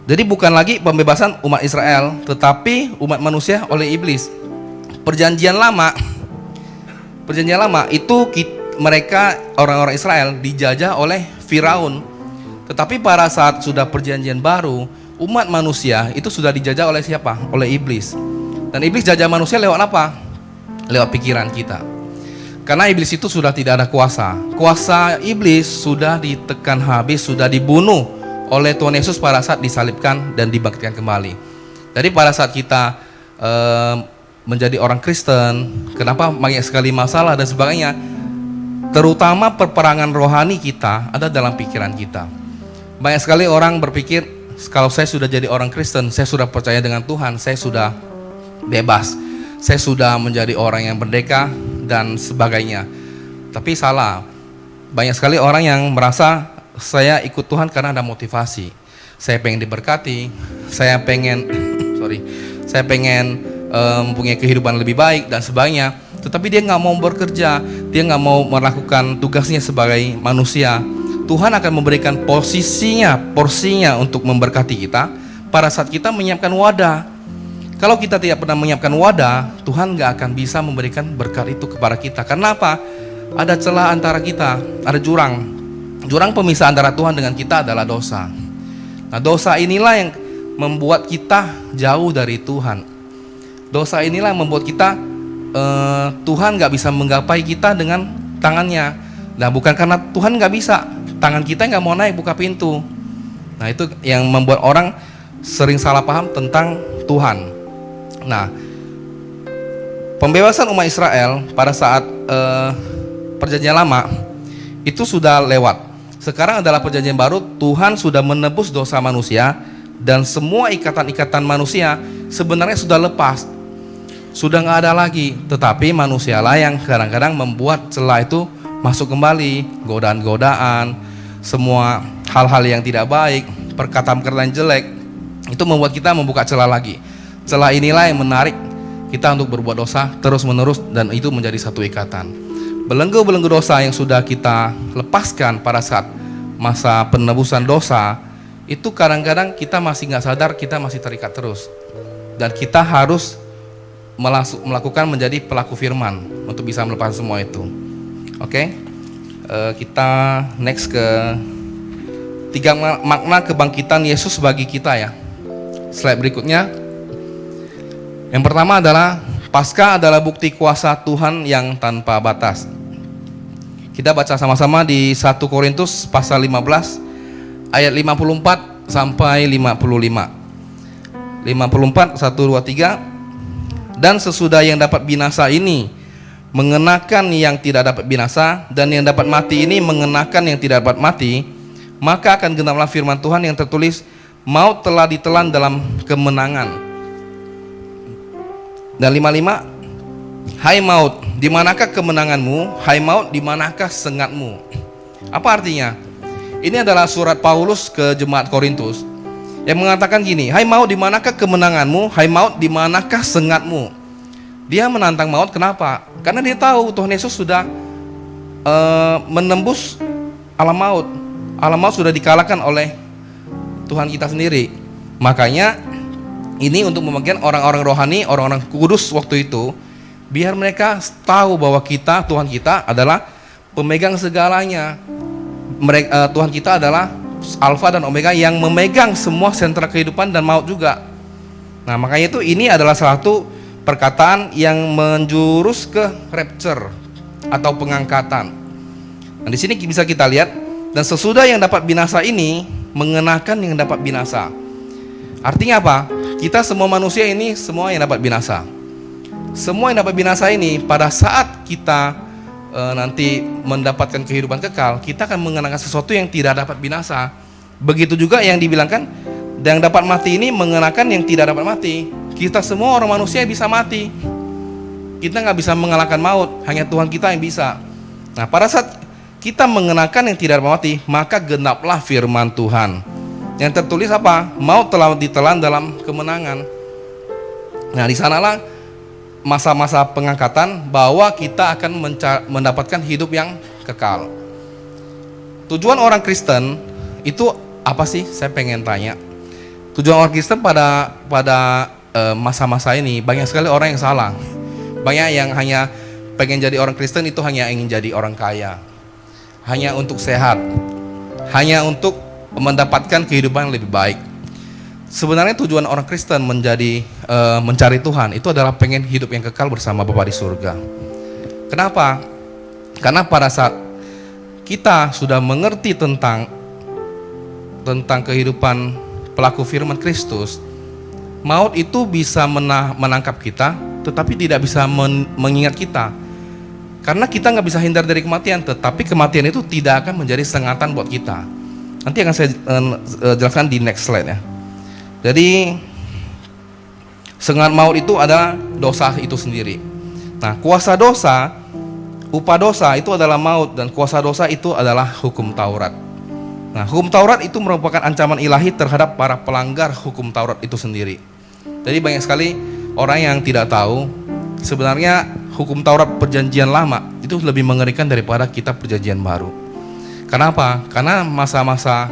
Jadi bukan lagi pembebasan umat Israel, tetapi umat manusia oleh iblis. Perjanjian lama itu mereka orang-orang Israel dijajah oleh Firaun. Tetapi pada saat sudah perjanjian baru, umat manusia itu sudah dijajah oleh siapa? Oleh iblis. Dan iblis jajah manusia lewat apa? Lewat pikiran kita. Karena iblis itu sudah tidak ada kuasa. Kuasa iblis sudah ditekan habis, sudah dibunuh oleh Tuhan Yesus pada saat disalibkan dan dibangkitkan kembali. Jadi pada saat kita menjadi orang Kristen, kenapa banyak sekali masalah dan sebagainya, terutama peperangan rohani kita ada dalam pikiran kita. Banyak sekali orang berpikir, kalau saya sudah jadi orang Kristen, saya sudah percaya dengan Tuhan, saya sudah bebas, saya sudah menjadi orang yang merdeka dan sebagainya. Tapi salah. Banyak sekali orang yang merasa saya ikut Tuhan karena ada motivasi. Saya pengen diberkati, saya pengen mempunyai kehidupan lebih baik dan sebagainya. Tetapi dia nggak mau bekerja, dia nggak mau melakukan tugasnya sebagai manusia. Tuhan akan memberikan porsinya untuk memberkati kita pada saat kita menyiapkan wadah. Kalau kita tidak pernah menyiapkan wadah, Tuhan nggak akan bisa memberikan berkat itu kepada kita. Karena apa? Ada celah antara kita, ada jurang. Jurang pemisah antara Tuhan dengan kita adalah dosa. Nah, dosa inilah yang membuat kita jauh dari Tuhan. Dosa inilah yang membuat kita Tuhan gak bisa menggapai kita dengan tangannya. Nah, bukan karena Tuhan gak bisa, tangan kita gak mau naik buka pintu. Nah, itu yang membuat orang sering salah paham tentang Tuhan. Nah, pembebasan umat Israel pada saat perjanjian lama itu sudah lewat. Sekarang adalah perjanjian baru. Tuhan sudah menebus dosa manusia, dan semua ikatan-ikatan manusia sebenarnya sudah lepas, sudah nggak ada lagi. Tetapi manusialah yang kadang-kadang membuat celah itu masuk kembali, godaan-godaan, semua hal-hal yang tidak baik, perkataan-perkataan jelek, itu membuat kita membuka celah lagi. Celah inilah yang menarik kita untuk berbuat dosa terus-menerus, dan itu menjadi satu ikatan. Belenggu-belenggu dosa yang sudah kita lepaskan pada saat masa penebusan dosa, itu kadang-kadang kita masih nggak sadar, kita masih terikat terus. Dan kita harus melakukan menjadi pelaku firman untuk bisa melepas semua itu. Oke, kita next ke 3 makna kebangkitan Yesus bagi kita ya. Slide berikutnya. Yang pertama adalah Paskah adalah bukti kuasa Tuhan yang tanpa batas. Kita baca sama-sama di 1 Korintus pasal 15 ayat 54 sampai 55. 54 1 2 3. Dan sesudah yang dapat binasa ini mengenakan yang tidak dapat binasa, dan yang dapat mati ini mengenakan yang tidak dapat mati, maka akan genaplah firman Tuhan yang tertulis, maut telah ditelan dalam kemenangan. Dan 55, hai maut, di manakah kemenanganmu? Hai maut, di manakah sengatmu? Apa artinya? Ini adalah surat Paulus ke jemaat Korintus yang mengatakan gini, hai maut, di manakah kemenanganmu? Hai maut, di manakah sengatmu? Dia menantang maut, kenapa? Karena dia tahu Tuhan Yesus sudah menembus alam maut. Alam maut sudah dikalahkan oleh Tuhan kita sendiri. Makanya ini untuk membagikan orang-orang rohani, orang-orang kudus waktu itu, biar mereka tahu bahwa kita, Tuhan kita adalah pemegang segalanya. Tuhan kita adalah Alfa dan Omega yang memegang semua sentra kehidupan dan maut juga. Nah, makanya itu ini adalah salah satu perkataan yang menjurus ke rapture atau pengangkatan. Nah, di sini bisa kita lihat, dan sesudah yang dapat binasa ini mengenakan yang dapat binasa. Artinya apa? Kita semua manusia ini semua yang dapat binasa. Semua yang dapat binasa ini pada saat kita nanti mendapatkan kehidupan kekal, kita akan mengenakan sesuatu yang tidak dapat binasa. Begitu juga yang dibilangkan, yang dapat mati ini mengenakan yang tidak dapat mati. Kita semua orang manusia bisa mati. Kita nggak bisa mengalahkan maut, hanya Tuhan kita yang bisa. Nah, pada saat kita mengenakan yang tidak dapat mati, maka genaplah firman Tuhan. Yang tertulis apa? Maut telah ditelan dalam kemenangan. Nah, di sanalah masa-masa pengangkatan bahwa kita akan mendapatkan hidup yang kekal. Tujuan orang Kristen itu apa sih? Saya pengen tanya. Tujuan orang Kristen pada masa-masa ini banyak sekali orang yang salah. Banyak yang hanya pengen jadi orang Kristen itu hanya ingin jadi orang kaya, hanya untuk sehat, hanya untuk mendapatkan kehidupan yang lebih baik. Sebenarnya tujuan orang Kristen mencari Tuhan itu adalah pengen hidup yang kekal bersama Bapa di surga. Kenapa? Karena pada saat kita sudah mengerti tentang kehidupan pelaku firman Kristus, maut itu bisa menangkap kita, tetapi tidak bisa mengingat kita. Karena kita nggak bisa hindar dari kematian, tetapi kematian itu tidak akan menjadi sengatan buat kita. Nanti akan saya jelaskan di next slide ya. Jadi sengat maut itu adalah dosa itu sendiri. Nah, kuasa dosa, upah dosa itu adalah maut, dan kuasa dosa itu adalah hukum Taurat. Nah, hukum Taurat itu merupakan ancaman ilahi terhadap para pelanggar hukum Taurat itu sendiri. Jadi banyak sekali orang yang tidak tahu sebenarnya hukum Taurat perjanjian lama itu lebih mengerikan daripada kitab perjanjian baru. Kenapa? Karena masa-masa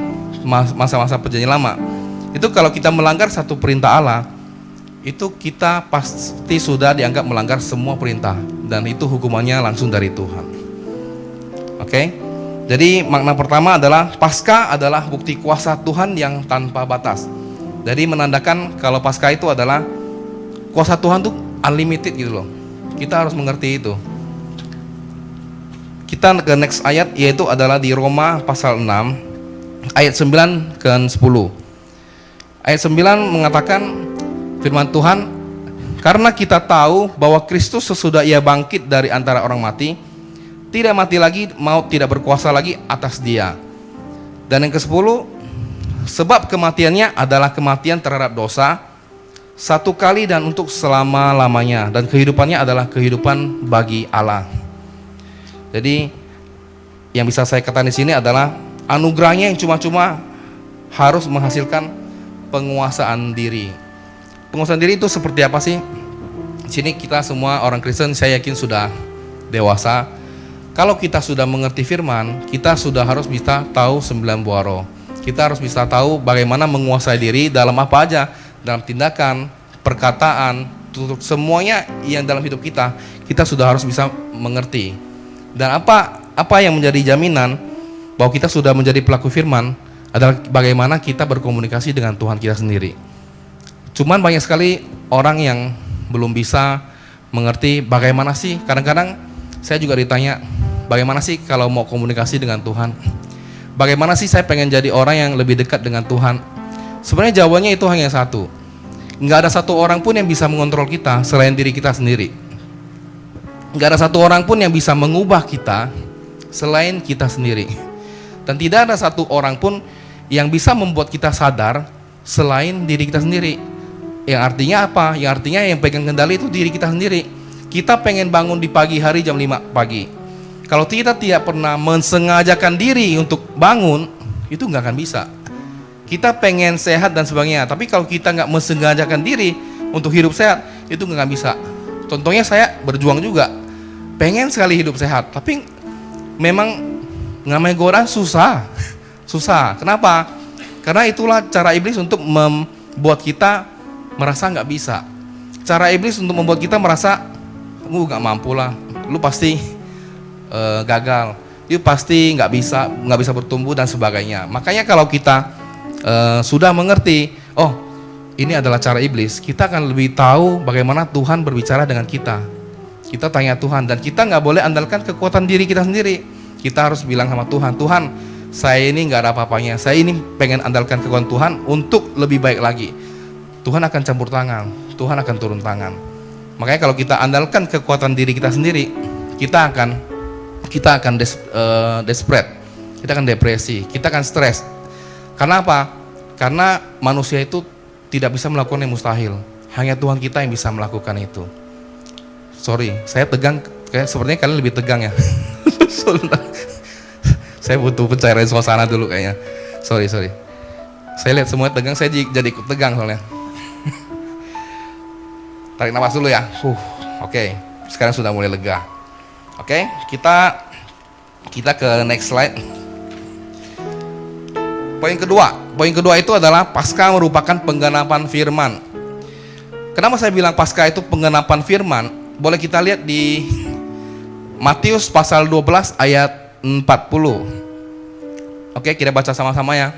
perjanjian lama itu kalau kita melanggar satu perintah Allah, itu kita pasti sudah dianggap melanggar semua perintah, dan itu hukumannya langsung dari Tuhan. Oke? Jadi makna pertama adalah Paskah adalah bukti kuasa Tuhan yang tanpa batas. Jadi menandakan kalau Paskah itu adalah kuasa Tuhan tuh unlimited gitu loh. Kita harus mengerti itu. Kita ke next ayat, yaitu adalah di Roma pasal 6 ayat 9 ke 10. Ayat 9 mengatakan firman Tuhan, karena kita tahu bahwa Kristus sesudah ia bangkit dari antara orang mati, tidak mati lagi, maut tidak berkuasa lagi atas dia. Dan yang ke-10, sebab kematiannya adalah kematian terhadap dosa, satu kali dan untuk selama-lamanya, dan kehidupannya adalah kehidupan bagi Allah. Jadi yang bisa saya katakan di sini adalah anugerahnya yang cuma-cuma harus menghasilkan penguasaan diri. Penguasaan diri itu seperti apa sih? Di sini kita semua orang Kristen saya yakin sudah dewasa. Kalau kita sudah mengerti firman, kita sudah harus bisa tahu 9 buah roh. Kita harus bisa tahu bagaimana menguasai diri dalam apa aja, dalam tindakan, perkataan, semuanya yang dalam hidup kita sudah harus bisa mengerti. Dan apa yang menjadi jaminan bahwa kita sudah menjadi pelaku firman adalah bagaimana kita berkomunikasi dengan Tuhan kita sendiri. Cuman banyak sekali orang yang belum bisa mengerti bagaimana sih. Kadang-kadang saya juga ditanya, bagaimana sih kalau mau komunikasi dengan Tuhan? Bagaimana sih saya pengen jadi orang yang lebih dekat dengan Tuhan? Sebenarnya jawabannya itu hanya satu. Nggak ada satu orang pun yang bisa mengontrol kita selain diri kita sendiri. Nggak ada satu orang pun yang bisa mengubah kita selain kita sendiri. Dan tidak ada satu orang pun yang bisa membuat kita sadar selain diri kita sendiri. Yang artinya apa? Yang artinya yang pegang kendali itu diri kita sendiri. Kita pengen bangun di pagi hari jam 5 pagi. Kalau kita tidak pernah mensengajakan diri untuk bangun, itu nggak akan bisa. Kita pengen sehat dan sebagainya, tapi kalau kita nggak mensengajakan diri untuk hidup sehat, itu nggak akan bisa. Contohnya saya berjuang juga, pengen sekali hidup sehat, tapi memang namanya godaan susah. Kenapa? Karena itulah cara iblis untuk membuat kita merasa nggak bisa. Cara iblis untuk membuat kita merasa, nggak mampu lah, lu pasti gagal. itu pasti nggak bisa bertumbuh dan sebagainya. Makanya kalau kita sudah mengerti, oh ini adalah cara iblis, kita akan lebih tahu bagaimana Tuhan berbicara dengan kita. Kita tanya Tuhan, dan kita nggak boleh andalkan kekuatan diri kita sendiri. Kita harus bilang sama Tuhan, Tuhan saya ini nggak ada apa-apanya, saya ini pengen andalkan kekuatan Tuhan untuk lebih baik lagi. Tuhan akan campur tangan, Tuhan akan turun tangan. Makanya kalau kita andalkan kekuatan diri kita sendiri, kita akan desperate, kita akan depresi, kita akan stres. Karena apa? Karena manusia itu tidak bisa melakukan yang mustahil. Hanya Tuhan kita yang bisa melakukan itu. Sorry, saya tegang, kayak sepertinya kalian lebih tegang ya. Saya butuh pencairan suasana dulu kayaknya. Sorry. Saya lihat semua tegang, saya jadi ikut tegang soalnya. Tarik nafas dulu ya. Oke. Sekarang sudah mulai lega. Oke, kita ke next slide. Poin kedua itu adalah Paskah merupakan penggenapan firman. Kenapa saya bilang Paskah itu penggenapan firman? Boleh kita lihat di Matius pasal 12 ayat 40. Oke, kita baca sama-sama ya.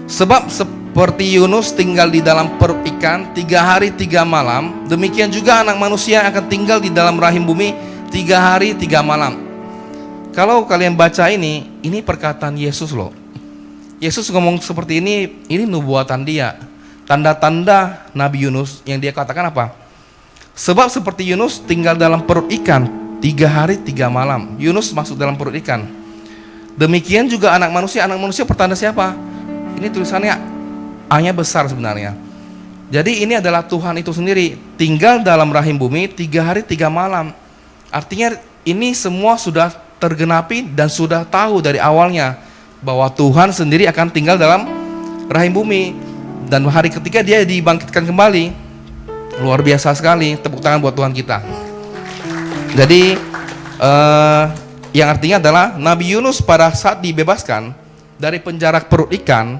Sebab seperti Yunus tinggal di dalam perut ikan 3 hari 3 malam, demikian juga anak manusia akan tinggal di dalam rahim bumi 3 hari 3 malam. Kalau kalian baca ini perkataan Yesus loh. Yesus ngomong seperti ini nubuatan dia. Tanda-tanda Nabi Yunus yang dia katakan apa? Sebab seperti Yunus tinggal dalam perut ikan 3 hari 3 malam. Yunus masuk dalam perut ikan. Demikian juga anak manusia pertanda siapa? Ini tulisannya A-nya besar sebenarnya. Jadi ini adalah Tuhan itu sendiri tinggal dalam rahim bumi 3 hari 3 malam. Artinya ini semua sudah tergenapi dan sudah tahu dari awalnya bahwa Tuhan sendiri akan tinggal dalam rahim bumi. Dan hari ketiga dia dibangkitkan kembali. Luar biasa sekali, tepuk tangan buat Tuhan kita. Jadi yang artinya adalah Nabi Yunus pada saat dibebaskan dari penjara perut ikan,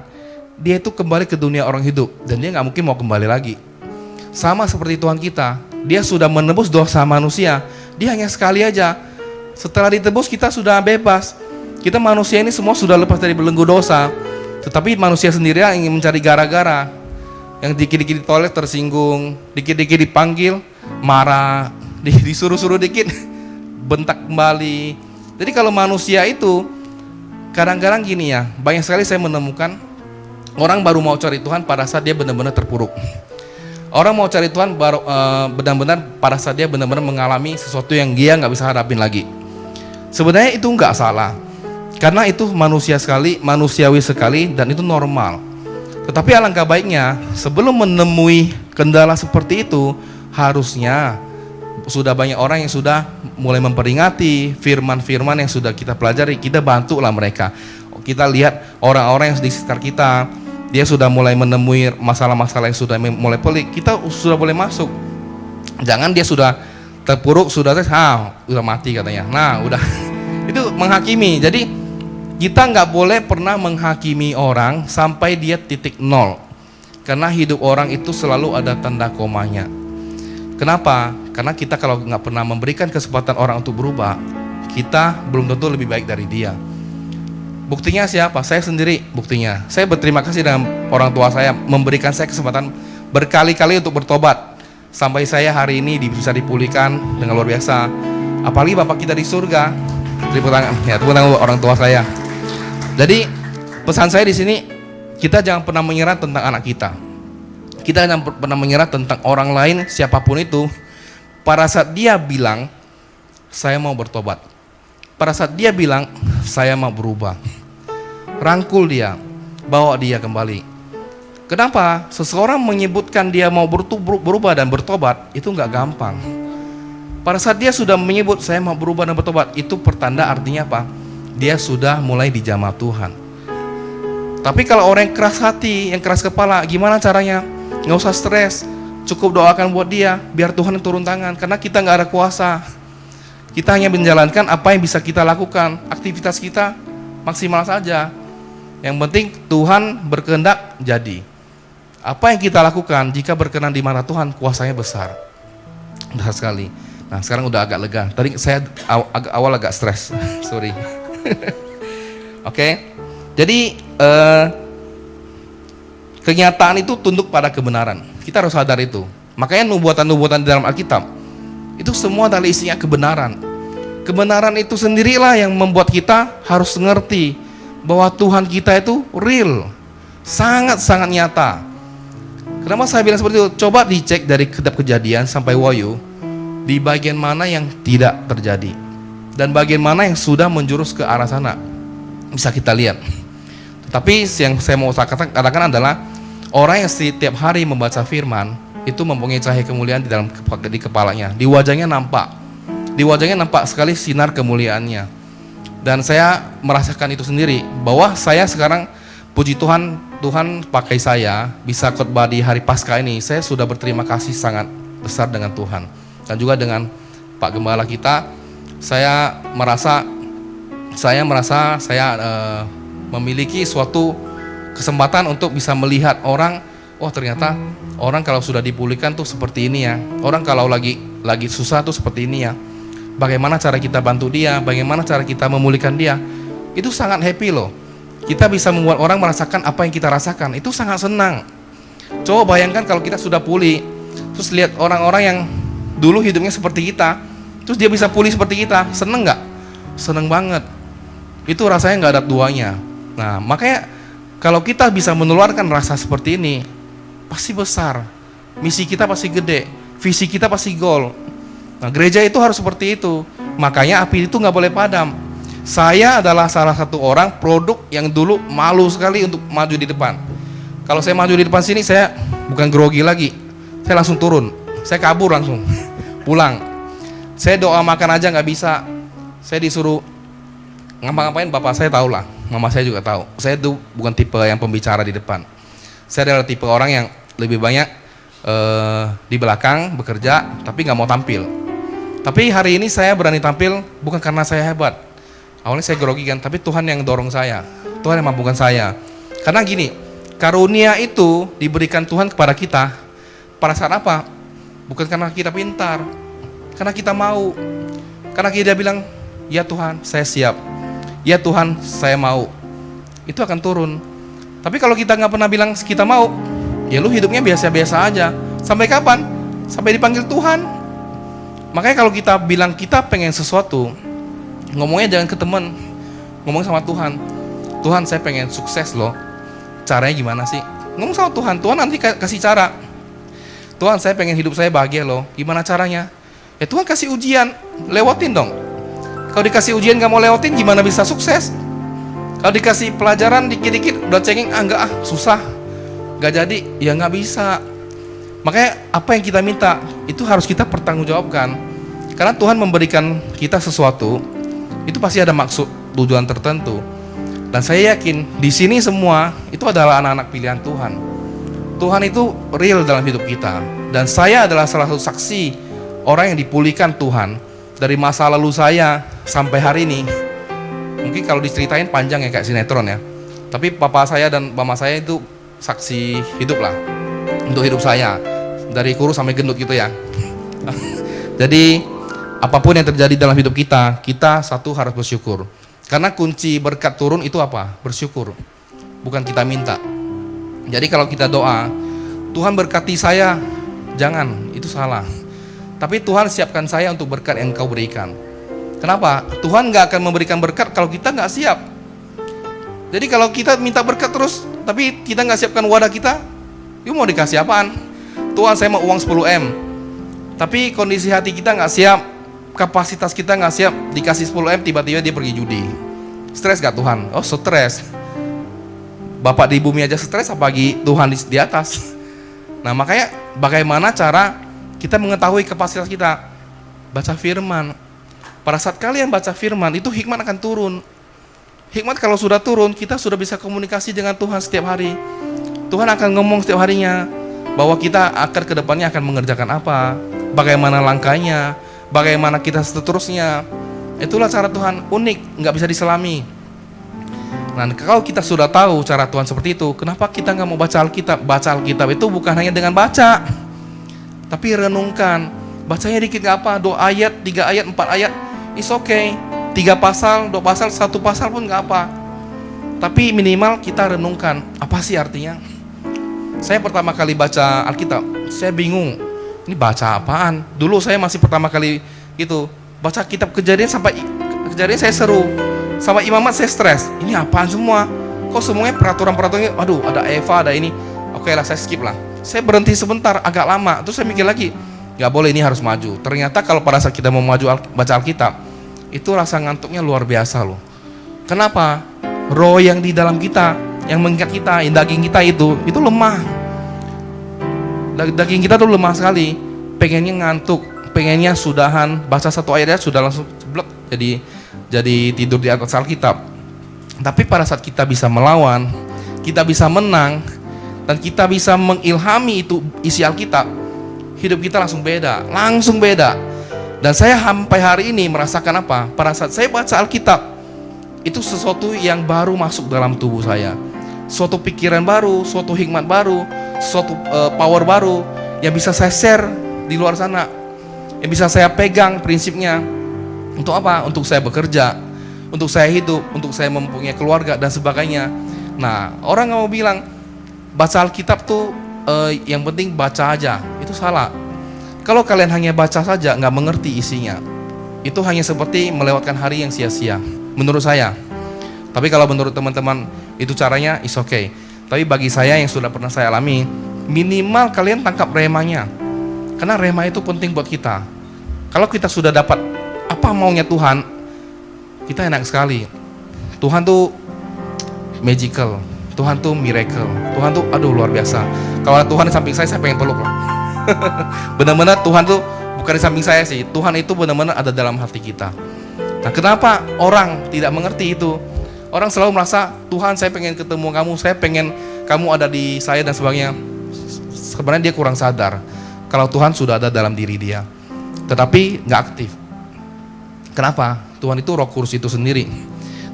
dia itu kembali ke dunia orang hidup. Dan dia gak mungkin mau kembali lagi. Sama seperti Tuhan kita, dia sudah menebus dosa manusia. Dia hanya sekali aja. Setelah ditebus kita sudah bebas. Kita manusia ini semua sudah lepas dari belenggu dosa. Tetapi manusia sendiri yang ingin mencari gara-gara. Yang dikit-dikit di toilet tersinggung, dikit-dikit dipanggil, marah, disuruh-suruh dikit, bentak kembali. Jadi kalau manusia itu kadang-kadang gini ya, banyak sekali saya menemukan orang baru mau cari Tuhan pada saat dia benar-benar terpuruk. Orang mau cari Tuhan baru benar-benar pada saat dia benar-benar mengalami sesuatu yang dia nggak bisa hadapin lagi. Sebenarnya itu nggak salah. Karena itu manusiawi sekali dan itu normal. Tetapi alangkah baiknya sebelum menemui kendala seperti itu, harusnya sudah banyak orang yang sudah mulai memperingati firman-firman yang sudah kita pelajari, kita bantulah mereka. Kita lihat orang-orang yang di sekitar kita, dia sudah mulai menemui masalah-masalah yang sudah mulai pelik, kita sudah boleh masuk. Jangan dia sudah terpuruk, sudah mati katanya. Nah, udah itu menghakimi. Jadi kita nggak boleh pernah menghakimi orang sampai dia titik nol. Karena hidup orang itu selalu ada tanda komanya. Kenapa? Karena kita kalau nggak pernah memberikan kesempatan orang untuk berubah, kita belum tentu lebih baik dari dia. Buktinya siapa? Saya sendiri buktinya. Saya berterima kasih dengan orang tua saya memberikan saya kesempatan berkali-kali untuk bertobat. Sampai saya hari ini bisa dipulihkan dengan luar biasa. Apalagi Bapak kita di surga. Tepuk tangan orang tua saya. Jadi pesan saya di sini, kita jangan pernah menyerah tentang anak kita. Kita jangan pernah menyerah tentang orang lain, siapapun itu. Pada saat dia bilang, saya mau bertobat. Pada saat dia bilang, saya mau berubah. Rangkul dia, bawa dia kembali. Kenapa? Seseorang menyebutkan dia mau berubah dan bertobat, itu nggak gampang. Pada saat dia sudah menyebut, saya mau berubah dan bertobat, itu pertanda artinya apa? Dia sudah mulai dijamah Tuhan. Tapi kalau orang yang keras hati, yang keras kepala, gimana caranya? Nggak usah stres, cukup doakan buat dia, biar Tuhan yang turun tangan. Karena kita nggak ada kuasa. Kita hanya menjalankan apa yang bisa kita lakukan. Aktivitas kita maksimal saja. Yang penting Tuhan berkehendak jadi. Apa yang kita lakukan jika berkenan di mata Tuhan, kuasanya besar. Besar sekali. Nah sekarang udah agak lega. Tadi saya awal agak stres, sorry. Oke, jadi kenyataan itu tunduk pada kebenaran. Kita harus sadar itu. Makanya nubuatan-nubuatan di dalam Alkitab itu semua adalah isinya kebenaran. Kebenaran itu sendirilah yang membuat kita harus mengerti bahwa Tuhan kita itu real, sangat-sangat nyata. Kenapa saya bilang seperti itu? Coba dicek dari kitab Kejadian sampai Wahyu, di bagian mana yang tidak terjadi dan bagian mana yang sudah menjurus ke arah sana, bisa kita lihat. Tapi yang saya mau katakan adalah orang yang setiap hari membaca firman itu mempunyai cahaya kemuliaan di kepalanya, di wajahnya nampak sekali sinar kemuliaannya. Dan saya merasakan itu sendiri, bahwa saya sekarang, puji Tuhan, Tuhan pakai saya bisa khotbah di hari Paskah ini. Saya sudah berterima kasih sangat besar dengan Tuhan dan juga dengan Pak Gembala kita. Saya merasa saya memiliki suatu kesempatan untuk bisa melihat orang. Oh ternyata orang kalau sudah dipulihkan tuh seperti ini ya. Orang kalau lagi susah tuh seperti ini ya. Bagaimana cara kita bantu dia, bagaimana cara kita memulihkan dia. Itu sangat happy loh. Kita bisa membuat orang merasakan apa yang kita rasakan. Itu sangat senang. Coba bayangkan kalau kita sudah pulih, terus lihat orang-orang yang dulu hidupnya seperti kita, terus dia bisa pulih seperti kita. Seneng gak? Seneng banget. Itu rasanya gak ada duanya. Nah makanya kalau kita bisa menularkan rasa seperti ini, pasti besar. Misi kita pasti gede, visi kita pasti gol. Nah gereja itu harus seperti itu. Makanya api itu gak boleh padam. Saya adalah salah satu orang produk yang dulu malu sekali untuk maju di depan. Kalau saya maju di depan sini, saya bukan grogi lagi, saya langsung turun, saya kabur langsung pulang. Saya doa makan aja gak bisa. Saya disuruh ngapa-ngapain, bapak saya tahu lah, mama saya juga tahu. Saya tuh bukan tipe yang pembicara di depan. Saya adalah tipe orang yang lebih banyak di belakang bekerja, tapi gak mau tampil. Tapi hari ini saya berani tampil bukan karena saya hebat. Awalnya saya grogi kan, tapi Tuhan yang dorong saya, Tuhan yang mampukan saya. Karena gini, karunia itu diberikan Tuhan kepada kita pada saat apa? Bukan karena kita pintar, karena kita mau. Karena kita bilang, ya Tuhan saya siap, ya Tuhan saya mau. Itu akan turun. Tapi kalau kita nggak pernah bilang kita mau, ya lu hidupnya biasa-biasa aja. Sampai kapan? Sampai dipanggil Tuhan. Makanya kalau kita bilang kita pengen sesuatu, ngomongnya jangan ke teman, ngomong sama Tuhan. Tuhan saya pengen sukses loh, caranya gimana sih? Ngomong sama Tuhan, Tuhan nanti kasih cara. Tuhan saya pengen hidup saya bahagia loh, gimana caranya? Ya Tuhan kasih ujian, lewatin dong. Kalau dikasih ujian gak mau lewatin, gimana bisa sukses? Kalau dikasih pelajaran dikit-dikit udah cengeng, enggak susah, gak jadi, ya gak bisa. Makanya apa yang kita minta itu harus kita pertanggungjawabkan. Karena Tuhan memberikan kita sesuatu, itu pasti ada maksud, tujuan tertentu. Dan saya yakin di sini semua itu adalah anak-anak pilihan Tuhan. Tuhan itu real dalam hidup kita. Dan saya adalah salah satu saksi orang yang dipulihkan Tuhan dari masa lalu saya sampai hari ini. Mungkin kalau diceritain panjang ya kayak sinetron ya. Tapi papa saya dan mama saya itu saksi hidup lah untuk hidup saya, dari kurus sampai gendut gitu ya. Jadi apapun yang terjadi dalam hidup kita, kita satu harus bersyukur. Karena kunci berkat turun itu apa? Bersyukur. Bukan kita minta. Jadi kalau kita doa, Tuhan berkati saya, jangan, itu salah. Tapi Tuhan siapkan saya untuk berkat yang Engkau berikan. Kenapa? Tuhan gak akan memberikan berkat kalau kita gak siap. Jadi kalau kita minta berkat terus, tapi kita gak siapkan wadah kita, itu mau dikasih apaan? Tuhan saya mau uang 10M, tapi kondisi hati kita gak siap, kapasitas kita gak siap, dikasih 10M tiba-tiba dia pergi judi. Stres gak Tuhan? Oh stres. Bapak di bumi aja stres, apalagi Tuhan di atas. Nah makanya bagaimana cara kita mengetahui kapasitas kita? Baca firman. Pada saat kalian baca firman, itu hikmat akan turun. Hikmat kalau sudah turun, kita sudah bisa komunikasi dengan Tuhan setiap hari. Tuhan akan ngomong setiap harinya bahwa kita akan kedepannya akan mengerjakan apa, bagaimana langkahnya, bagaimana kita seterusnya. Itulah cara Tuhan, unik, nggak bisa diselami. Nah kalau kita sudah tahu cara Tuhan seperti itu, kenapa kita nggak mau baca Alkitab? Baca Alkitab itu bukan hanya dengan baca, tapi renungkan. Bacanya dikit nggak apa, 2 ayat, 3 ayat, 4 ayat, it's okay. 3 pasal, 2 pasal, 1 pasal pun nggak apa. Tapi minimal kita renungkan, apa sih artinya? Saya pertama kali baca Alkitab, saya bingung, ini baca apaan? Dulu saya masih pertama kali itu baca kitab Kejadian, sampai Kejadian saya seru, sama Imamat saya stres. Ini apaan semua? Kok semuanya peraturan-peraturannya, aduh ada Eva, ada ini. Oke lah, saya skip lah. Saya berhenti sebentar, agak lama. Terus saya mikir lagi, nggak boleh, ini harus maju. Ternyata kalau pada saat kita mau maju baca Alkitab, itu rasa ngantuknya luar biasa loh. Kenapa? Roh yang di dalam kita, yang mengikat kita, yang daging kita itu lemah. Daging kita tuh lemah sekali. Pengennya ngantuk, pengennya sudahan, baca 1 ayat sudah langsung ceblek, jadi tidur di atas Alkitab. Tapi pada saat kita bisa melawan, kita bisa menang, dan kita bisa mengilhami itu isi Alkitab, hidup kita langsung beda. Dan saya sampai hari ini merasakan apa? Pada saat saya baca Alkitab, itu sesuatu yang baru masuk dalam tubuh saya. Suatu pikiran baru, suatu hikmat baru, suatu power baru yang bisa saya share di luar sana, yang bisa saya pegang prinsipnya. Untuk apa? Untuk saya bekerja, untuk saya hidup, untuk saya mempunyai keluarga dan sebagainya. Nah, orang nggak mau bilang baca Alkitab tuh yang penting baca aja, itu salah. Kalau kalian hanya baca saja nggak mengerti isinya, itu hanya seperti melewatkan hari yang sia-sia menurut saya. Tapi kalau menurut teman-teman itu caranya is okay. Tapi bagi saya yang sudah pernah saya alami, minimal kalian tangkap remanya, karena rema itu penting buat kita. Kalau kita sudah dapat apa maunya Tuhan, kita enak sekali. Tuhan tuh magical, Tuhan tuh miracle, Tuhan tuh aduh luar biasa. Kalau ada Tuhan di samping saya pengen peluk lah. Benar-benar Tuhan tuh bukan di samping saya sih, Tuhan itu benar-benar ada dalam hati kita. Nah, kenapa orang tidak mengerti itu? Orang selalu merasa, Tuhan saya pengen ketemu kamu, saya pengen kamu ada di saya dan sebagainya. Sebenarnya dia kurang sadar kalau Tuhan sudah ada dalam diri dia, tetapi nggak aktif. Kenapa? Tuhan itu Roh Kudus itu sendiri,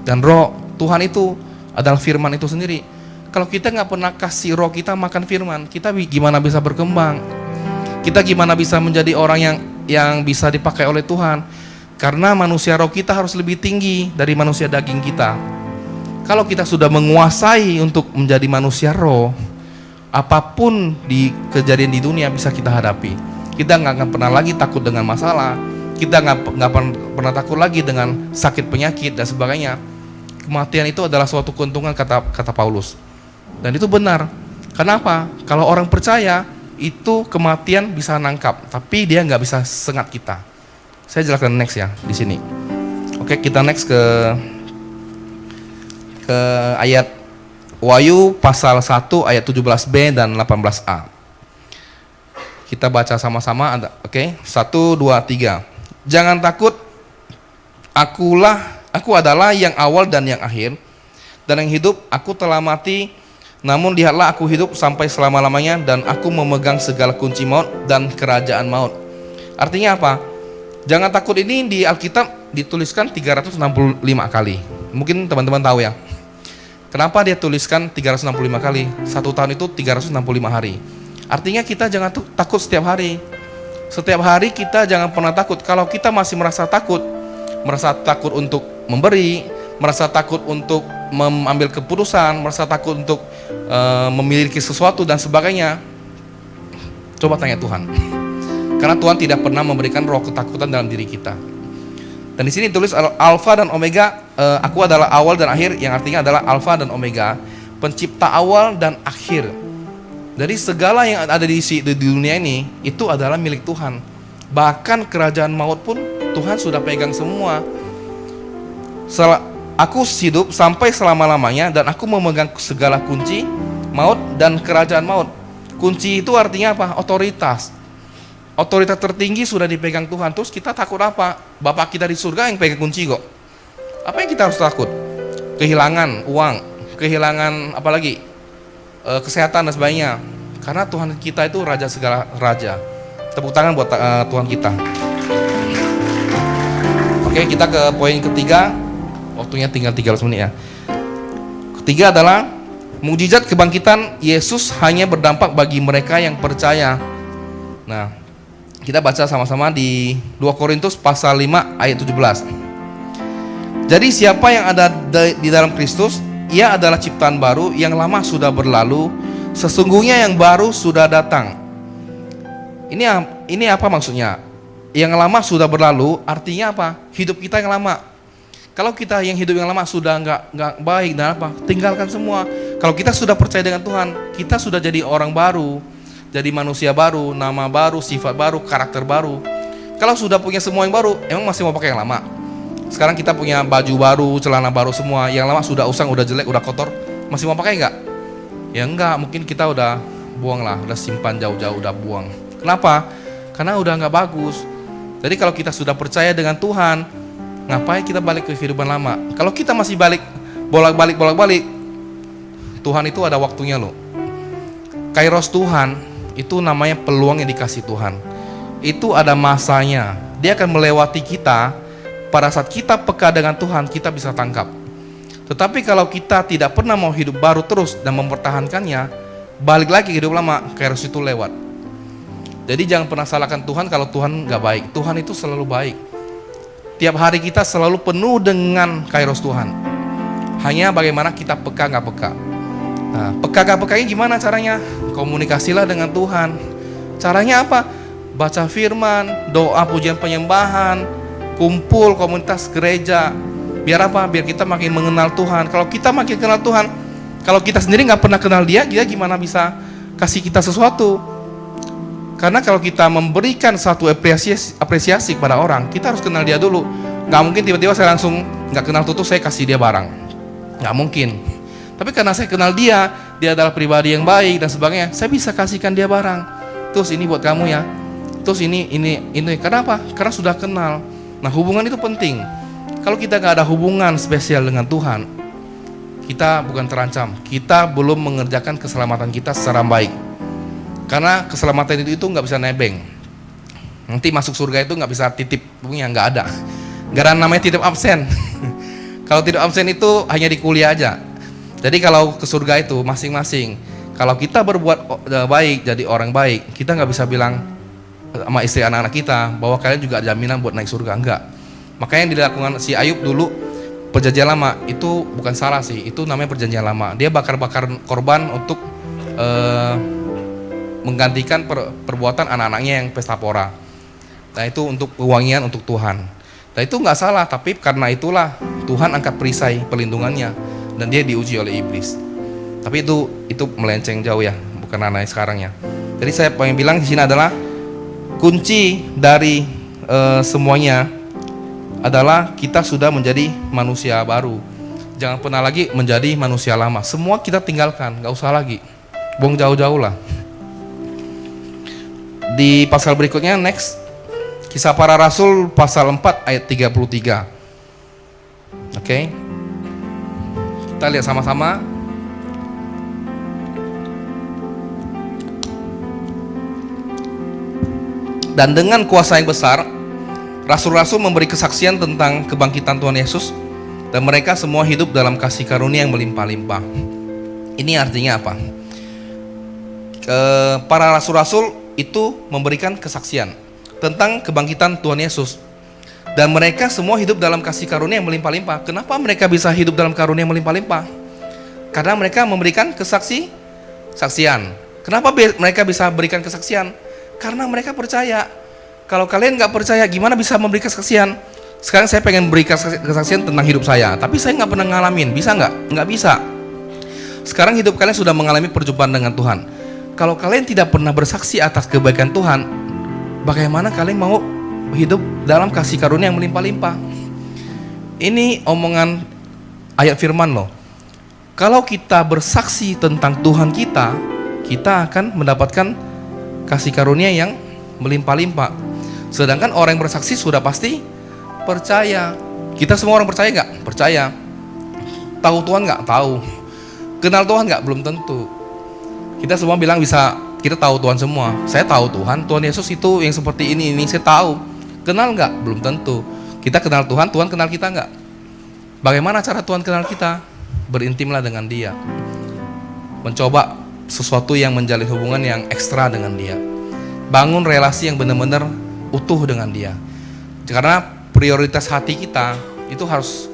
dan Roh Tuhan itu adalah firman itu sendiri. Kalau kita nggak pernah kasih roh kita makan firman, kita gimana bisa berkembang? Kita gimana bisa menjadi orang yang bisa dipakai oleh Tuhan? Karena manusia roh kita harus lebih tinggi dari manusia daging kita. Kalau kita sudah menguasai untuk menjadi manusia roh, apapun di kejadian di dunia bisa kita hadapi. Kita nggak akan pernah lagi takut dengan masalah. Kita nggak pernah takut lagi dengan sakit penyakit dan sebagainya. Kematian itu adalah suatu keuntungan, kata Paulus. Dan itu benar. Kenapa? Kalau orang percaya, itu kematian bisa nangkap, tapi dia nggak bisa sengat kita. Saya jelaskan next ya di sini. Oke, kita next ke ayat Wahyu pasal 1 ayat 17b dan 18a. Kita baca sama-sama. Oke, 1, 2, 3. Jangan takut, aku adalah yang awal dan yang akhir, dan yang hidup. Aku telah mati, namun lihatlah aku hidup sampai selama-lamanya, dan aku memegang segala kunci maut dan kerajaan maut. Artinya apa? Jangan takut ini di Alkitab dituliskan 365 kali. Mungkin teman-teman tahu ya. Kenapa dia tuliskan 365 kali? 1 tahun itu 365 hari. Artinya kita jangan takut setiap hari. Setiap hari kita jangan pernah takut. Kalau kita masih merasa takut untuk memberi, merasa takut untuk mengambil keputusan, merasa takut untuk memiliki sesuatu dan sebagainya, coba tanya Tuhan. Karena Tuhan tidak pernah memberikan roh ketakutan dalam diri kita. Dan di sini tulis Alfa dan Omega, aku adalah awal dan akhir, yang artinya adalah Alfa dan Omega, pencipta awal dan akhir. Jadi segala yang ada di dunia ini itu adalah milik Tuhan. Bahkan kerajaan maut pun Tuhan sudah pegang semua. Aku hidup sampai selama-lamanya, dan aku memegang segala kunci maut dan kerajaan maut. Kunci itu artinya apa? Otoritas. Otoritas tertinggi sudah dipegang Tuhan. Terus kita takut apa? Bapak kita di surga yang pegang kunci kok. Apa yang kita harus takut? Kehilangan uang, kehilangan apalagi? Kesehatan dan sebagainya. Karena Tuhan kita itu raja segala raja. Tepuk tangan buat Tuhan kita. Oke, kita ke poin ketiga. Waktunya tinggal 13 menit ya. Ketiga adalah mukjizat kebangkitan Yesus hanya berdampak bagi mereka yang percaya. Nah, Kita baca sama-sama di 2 Korintus pasal 5 ayat 17. Jadi siapa yang ada di dalam Kristus, ia adalah ciptaan baru, yang lama sudah berlalu, sesungguhnya yang baru sudah datang. Ini apa maksudnya? Yang lama sudah berlalu, artinya apa? Hidup kita yang lama. Kalau kita yang hidup yang lama sudah nggak baik dan apa? Tinggalkan semua. Kalau kita sudah percaya dengan Tuhan, kita sudah jadi orang baru, jadi manusia baru, nama baru, sifat baru, karakter baru. Kalau sudah punya semua yang baru, emang masih mau pakai yang lama? Sekarang kita punya baju baru, celana baru semua, yang lama sudah usang, udah jelek, udah kotor, masih mau pakai nggak? Ya enggak, mungkin kita udah buang lah, udah simpan jauh-jauh, udah buang. Kenapa? Karena udah nggak bagus. Jadi kalau kita sudah percaya dengan Tuhan, ngapain kita balik ke kehidupan lama? Kalau kita masih bolak-balik, Tuhan itu ada waktunya loh. Kairos Tuhan itu namanya peluang yang dikasih Tuhan. Itu ada masanya. Dia akan melewati kita. Pada saat kita peka dengan Tuhan, kita bisa tangkap. Tetapi kalau kita tidak pernah mau hidup baru terus dan mempertahankannya, balik lagi hidup lama, Kairos itu lewat. Jadi jangan pernah salahkan Tuhan kalau Tuhan gak baik. Tuhan itu selalu baik. Tiap hari kita selalu penuh dengan Kairos Tuhan. Hanya bagaimana kita peka gak peka. Nah, peka gak pekanya gimana caranya? Komunikasilah dengan Tuhan. Caranya apa? Baca firman, doa pujian penyembahan, kumpul komunitas gereja. Biar apa? Biar kita makin mengenal Tuhan. Kalau kita makin kenal Tuhan, kalau kita sendiri gak pernah kenal dia gimana bisa kasih kita sesuatu? Karena kalau kita memberikan satu apresiasi kepada orang, kita harus kenal dia dulu. Gak mungkin tiba-tiba saya langsung gak kenal tutup saya kasih dia barang. Gak mungkin. Tapi karena saya kenal dia adalah pribadi yang baik dan sebagainya, saya bisa kasihkan dia barang. Terus ini buat kamu ya. Terus ini. Kenapa? Karena sudah kenal. Nah, hubungan itu penting. Kalau kita gak ada hubungan spesial dengan Tuhan, kita bukan terancam. Kita belum mengerjakan keselamatan kita secara baik. Karena keselamatan itu gak bisa nebeng. Nanti masuk surga itu gak bisa titip, punya gak ada. Gak ada namanya titip absen. Kalau titip absen itu hanya di kuliah aja. Jadi kalau ke surga itu masing-masing. Kalau kita berbuat baik, jadi orang baik, kita nggak bisa bilang sama istri anak-anak kita bahwa kalian juga ada jaminan buat naik surga, enggak. Makanya yang dilakukan si Ayub dulu perjanjian lama itu bukan salah sih, itu namanya perjanjian lama. Dia bakar-bakar korban untuk menggantikan perbuatan anak-anaknya yang pesta pora. Nah itu untuk kewangian untuk Tuhan. Nah itu nggak salah, tapi karena itulah Tuhan angkat perisai pelindungannya. Dan dia diuji oleh iblis. Tapi itu melenceng jauh ya, bukan ranah sekarang ya. Jadi saya pengen bilang di sini adalah kunci dari semuanya adalah kita sudah menjadi manusia baru. Jangan pernah lagi menjadi manusia lama. Semua kita tinggalkan, nggak usah lagi. Buang jauh-jauh lah. Di pasal berikutnya next, Kisah Para Rasul pasal 4 ayat 33. Oke. Kita lihat sama-sama. Dan dengan kuasa yang besar, rasul-rasul memberi kesaksian tentang kebangkitan Tuhan Yesus, dan mereka semua hidup dalam kasih karunia yang melimpah-limpah. Ini artinya apa? Para rasul-rasul itu memberikan kesaksian tentang kebangkitan Tuhan Yesus. Dan mereka semua hidup dalam kasih karunia yang melimpah-limpah. Kenapa mereka bisa hidup dalam karunia yang melimpah-limpah? Karena mereka memberikan kesaksian. Kenapa mereka bisa berikan kesaksian? Karena mereka percaya. Kalau kalian gak percaya, gimana bisa memberi kesaksian? Sekarang saya pengen beri kesaksian tentang hidup saya, tapi saya gak pernah ngalamin. Bisa gak? Gak bisa. Sekarang hidup kalian sudah mengalami perjumpaan dengan Tuhan. Kalau kalian tidak pernah bersaksi atas kebaikan Tuhan, bagaimana kalian mau hidup dalam kasih karunia yang melimpah-limpah? Ini omongan ayat firman loh. Kalau kita bersaksi tentang Tuhan kita akan mendapatkan kasih karunia yang melimpah-limpah. Sedangkan orang yang bersaksi sudah pasti percaya. Kita semua orang percaya gak? Percaya. Tahu Tuhan gak? Tahu. Kenal Tuhan gak? Belum tentu. Kita semua bilang kita tahu Tuhan semua. Saya tahu Tuhan Yesus itu yang seperti ini saya tahu. Kenal gak? Belum tentu. Kita kenal Tuhan kenal kita gak? Bagaimana cara Tuhan kenal kita? Berintimlah dengan Dia. Mencoba sesuatu yang menjalin hubungan yang ekstra dengan Dia. bangun relasi yang benar-benar utuh dengan dia. Karena prioritas hati kita itu harus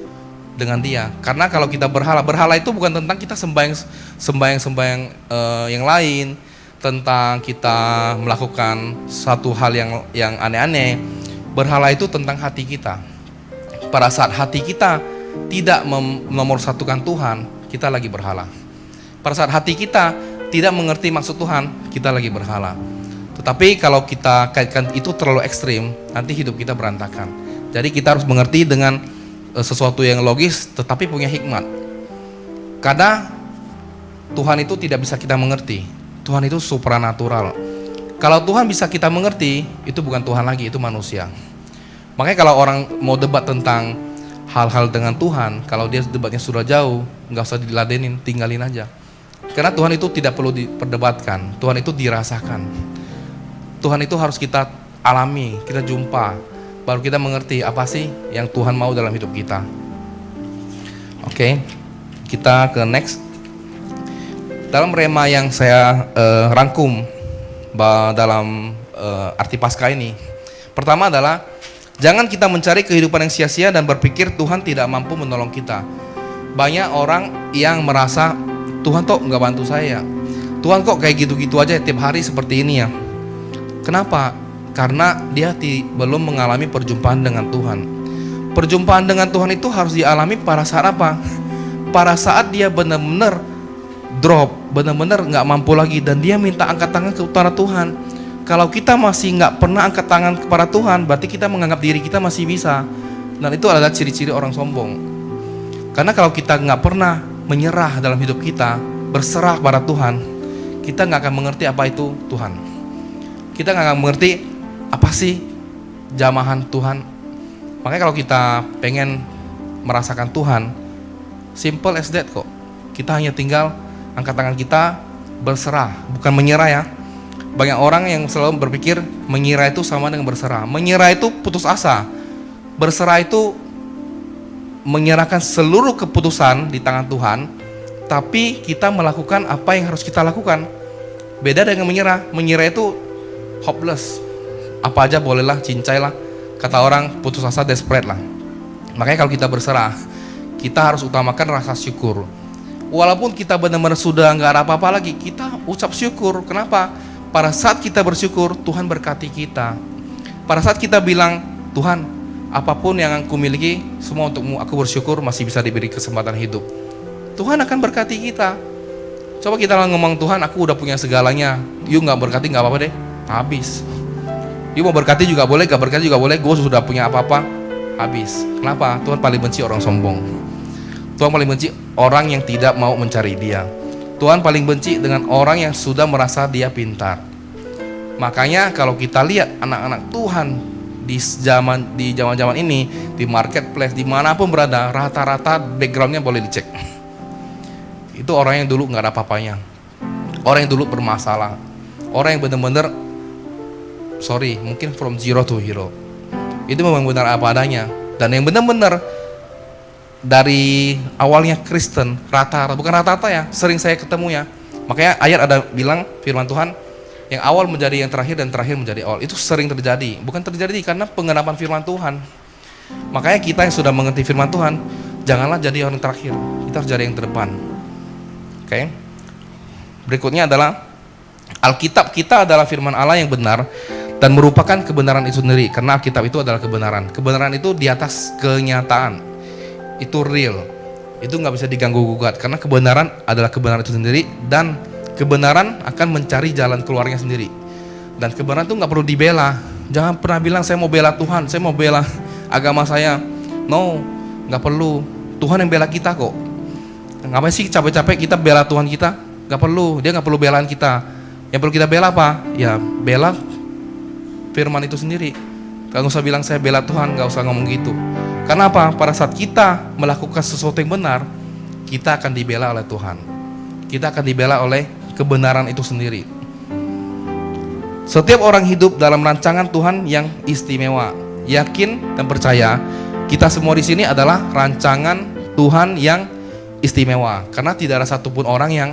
dengan dia. Karena kalau kita berhala itu bukan tentang kita sembahyang yang lain, tentang kita melakukan satu hal yang aneh-aneh. Berhala itu tentang hati kita. Pada saat hati kita tidak menomorsatukan Tuhan, kita lagi berhala. Pada saat hati kita tidak mengerti maksud Tuhan, kita lagi berhala. Tetapi kalau kita kaitkan itu terlalu ekstrim, nanti hidup kita berantakan. Jadi kita harus mengerti dengan sesuatu yang logis tetapi punya hikmat. Karena Tuhan itu tidak bisa kita mengerti. Tuhan itu supranatural. Kalau Tuhan bisa kita mengerti, itu bukan Tuhan lagi, itu manusia. Makanya kalau orang mau debat tentang hal-hal dengan Tuhan, kalau dia debatnya sudah jauh, nggak usah diladenin, tinggalin aja. Karena Tuhan itu tidak perlu diperdebatkan, Tuhan itu dirasakan. Tuhan itu harus kita alami, kita jumpa, baru kita mengerti apa sih yang Tuhan mau dalam hidup kita. Oke, kita ke next. Dalam rema yang saya rangkum dalam arti Paskah ini, pertama adalah jangan kita mencari kehidupan yang sia-sia dan berpikir Tuhan tidak mampu menolong kita. Banyak orang yang merasa Tuhan kok nggak bantu saya, Tuhan kok kayak gitu-gitu aja tiap hari seperti ini ya. Kenapa? Karena dia belum mengalami perjumpaan dengan Tuhan. Perjumpaan dengan Tuhan itu harus dialami pada saat apa? Pada saat dia benar-benar drop, benar-benar nggak mampu lagi dan dia minta angkat tangan kepada Tuhan. Kalau kita masih nggak pernah angkat tangan kepada Tuhan, berarti kita menganggap diri kita masih bisa. Dan itu adalah ciri-ciri orang sombong. Karena kalau kita nggak pernah menyerah dalam hidup kita, berserah pada Tuhan, kita nggak akan mengerti apa itu Tuhan. Kita nggak akan mengerti apa sih jamahan Tuhan. Makanya kalau kita pengen merasakan Tuhan, simple as that kok. Kita hanya tinggal angkat tangan kita, berserah, bukan menyerah ya. Banyak orang yang selalu berpikir menyerah itu sama dengan berserah. Menyerah itu putus asa. Berserah itu menyerahkan seluruh keputusan di tangan Tuhan, tapi kita melakukan apa yang harus kita lakukan. Beda dengan menyerah. Menyerah itu hopeless, apa aja bolehlah, cincailah. Kata orang putus asa, desperate lah. Makanya kalau kita berserah, kita harus utamakan rasa syukur. Walaupun kita benar-benar sudah nggak ada apa-apa lagi, kita ucap syukur. Kenapa? Pada saat kita bersyukur, Tuhan berkati kita. Pada saat kita bilang, Tuhan, apapun yang aku miliki, semua untukmu, aku bersyukur masih bisa diberi kesempatan hidup. Tuhan akan berkati kita. Coba kita ngomong, Tuhan, aku udah punya segalanya, you nggak berkati nggak apa-apa deh, habis. You mau berkati juga boleh, gak berkati juga boleh, gue sudah punya apa-apa, habis. Kenapa? Tuhan paling benci orang sombong. Tuhan paling benci orang yang tidak mau mencari Dia. Tuhan paling benci dengan orang yang sudah merasa dia pintar. Makanya kalau kita lihat anak-anak Tuhan di zaman ini, di marketplace, dimanapun berada, rata-rata backgroundnya boleh dicek. Itu orang yang dulu nggak ada apa-apanya, orang yang dulu bermasalah, orang yang benar-benar mungkin from zero to hero. Itu memang benar apa adanya. Dan yang benar-benar dari awalnya Kristen, bukan rata-rata ya, sering saya ketemu ya. Makanya ayat ada bilang firman Tuhan, yang awal menjadi yang terakhir dan terakhir menjadi awal. Itu sering terjadi, bukan terjadi karena pengenapan firman Tuhan. Makanya kita yang sudah mengerti firman Tuhan, janganlah jadi orang terakhir, kita harus jadi yang terdepan. Oke. Berikutnya adalah Alkitab kita adalah firman Allah yang benar dan merupakan kebenaran itu sendiri. Karena Alkitab itu adalah kebenaran. Kebenaran itu di atas kenyataan. Itu real, itu nggak bisa diganggu gugat karena kebenaran adalah kebenaran itu sendiri dan kebenaran akan mencari jalan keluarnya sendiri. Dan kebenaran itu nggak perlu dibela. Jangan pernah bilang saya mau bela Tuhan, saya mau bela agama saya. No, nggak perlu. Tuhan yang bela kita kok. Ngapain sih capek-capek kita bela Tuhan kita? Nggak perlu. Dia nggak perlu belaan kita. Yang perlu kita bela apa? Ya bela firman itu sendiri. Gak usah bilang saya bela Tuhan, gak usah ngomong gitu. Karena apa? Pada saat kita melakukan sesuatu yang benar, kita akan dibela oleh Tuhan. Kita akan dibela oleh kebenaran itu sendiri. Setiap orang hidup dalam rancangan Tuhan yang istimewa. Yakin dan percaya, kita semua di sini adalah rancangan Tuhan yang istimewa. Karena tidak ada satupun orang yang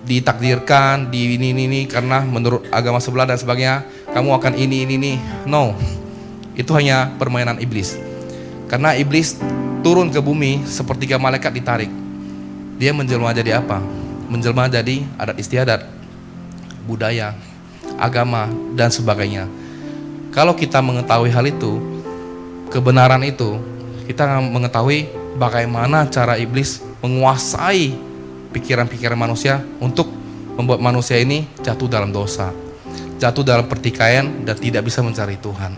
ditakdirkan di ini karena menurut agama sebelah dan sebagainya kamu akan ini. No, itu hanya permainan iblis. Karena iblis turun ke bumi sepertiga malaikat ditarik. Dia menjelma jadi apa? Menjelma jadi adat istiadat, budaya, agama dan sebagainya. Kalau kita mengetahui hal itu, kebenaran itu, kita mengetahui bagaimana cara iblis menguasai pikiran-pikiran manusia untuk membuat manusia ini jatuh dalam dosa, jatuh dalam pertikaian dan tidak bisa mencari Tuhan.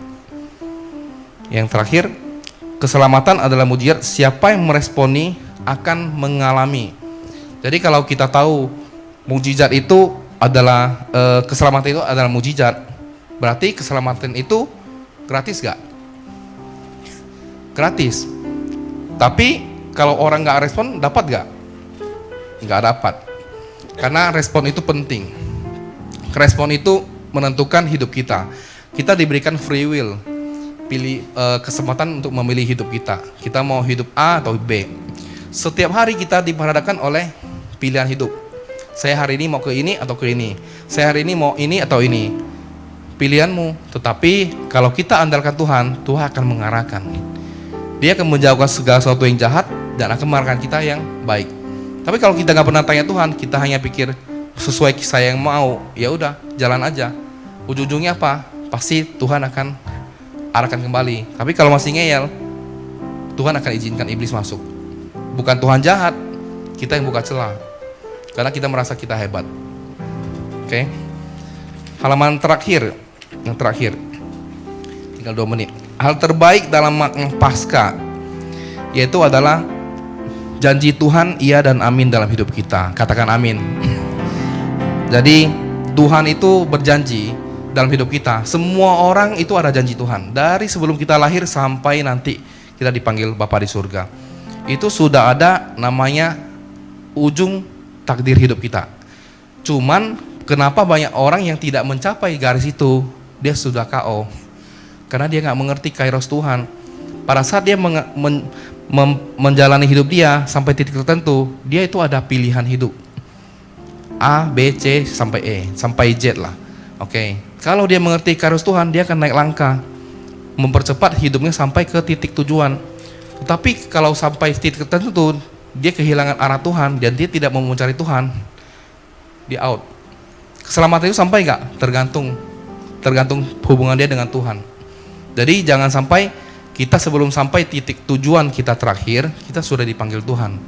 Yang terakhir, keselamatan adalah mujizat. Siapa yang meresponi akan mengalami. Jadi kalau kita tahu mujizat itu adalah keselamatan itu adalah mujizat, berarti keselamatan itu gratis gak? Gratis. Tapi kalau orang gak respon, dapat gak? Nggak dapat. Karena respon itu penting. Respon itu menentukan hidup kita. Kita diberikan free will, kesempatan untuk memilih hidup kita. Kita mau hidup A atau B. Setiap hari kita diperhadapkan oleh pilihan hidup. Saya hari ini mau ke ini atau ke ini. Saya hari ini mau ini atau ini. Pilihanmu. Tetapi kalau kita andalkan Tuhan, Tuhan akan mengarahkan. Dia akan menjauhkan segala sesuatu yang jahat dan akan mengarahkan kita yang baik. Tapi kalau kita nggak pernah tanya Tuhan, kita hanya pikir sesuai saya yang mau, ya udah jalan aja. Ujung-ujungnya apa? Pasti Tuhan akan arahkan kembali. Tapi kalau masih ngeyel, Tuhan akan izinkan iblis masuk. Bukan Tuhan jahat, kita yang buka celah. Karena kita merasa kita hebat. Oke? Halaman terakhir, yang terakhir, tinggal 2 menit. Hal terbaik dalam makna Paskah yaitu adalah janji Tuhan iya dan amin dalam hidup kita. Katakan amin. Jadi Tuhan itu berjanji dalam hidup kita. Semua orang itu ada janji Tuhan. Dari sebelum kita lahir sampai nanti kita dipanggil Bapa di surga. Itu sudah ada namanya ujung takdir hidup kita. Cuman kenapa banyak orang yang tidak mencapai garis itu? Dia sudah KO. Karena dia gak mengerti kairos Tuhan. Pada saat dia menjalani hidup dia sampai titik tertentu, dia itu ada pilihan hidup A, B, C sampai E, sampai Z lah. Oke. Kalau dia mengerti kairos Tuhan, dia akan naik langkah, mempercepat hidupnya sampai ke titik tujuan. Tetapi kalau sampai titik tertentu, dia kehilangan arah Tuhan dan dia tidak mau mencari Tuhan, dia out. Keselamatan itu sampai nggak? Tergantung hubungan dia dengan Tuhan. Jadi jangan sampai kita sebelum sampai titik tujuan kita terakhir, kita sudah dipanggil Tuhan.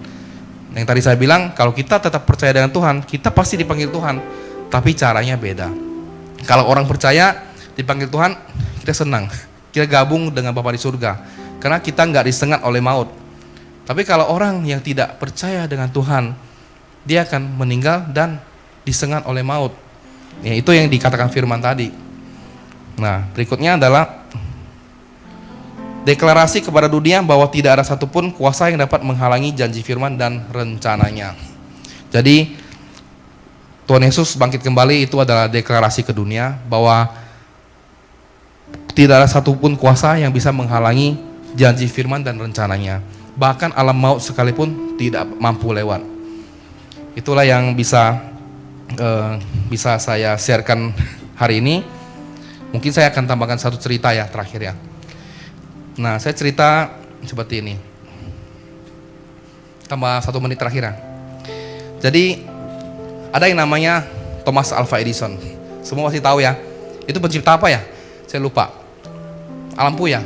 Yang tadi saya bilang, kalau kita tetap percaya dengan Tuhan, kita pasti dipanggil Tuhan. Tapi caranya beda. Kalau orang percaya dipanggil Tuhan, kita senang. Kita gabung dengan Bapa di surga. Karena kita nggak disengat oleh maut. Tapi kalau orang yang tidak percaya dengan Tuhan, dia akan meninggal dan disengat oleh maut. Ya, itu yang dikatakan firman tadi. Nah, berikutnya adalah deklarasi kepada dunia bahwa tidak ada satupun kuasa yang dapat menghalangi janji firman dan rencananya. Jadi Tuhan Yesus bangkit kembali itu adalah deklarasi ke dunia bahwa tidak ada satupun kuasa yang bisa menghalangi janji firman dan rencananya. Bahkan alam maut sekalipun tidak mampu lewat. Itulah yang bisa saya sharekan hari ini. Mungkin saya akan tambahkan satu cerita ya terakhir ya. Nah, saya cerita seperti ini. Tambah 1 menit terakhir ya. Jadi ada yang namanya Thomas Alva Edison. Semua pasti tahu ya. Itu pencipta apa ya? Saya lupa. Lampu ya?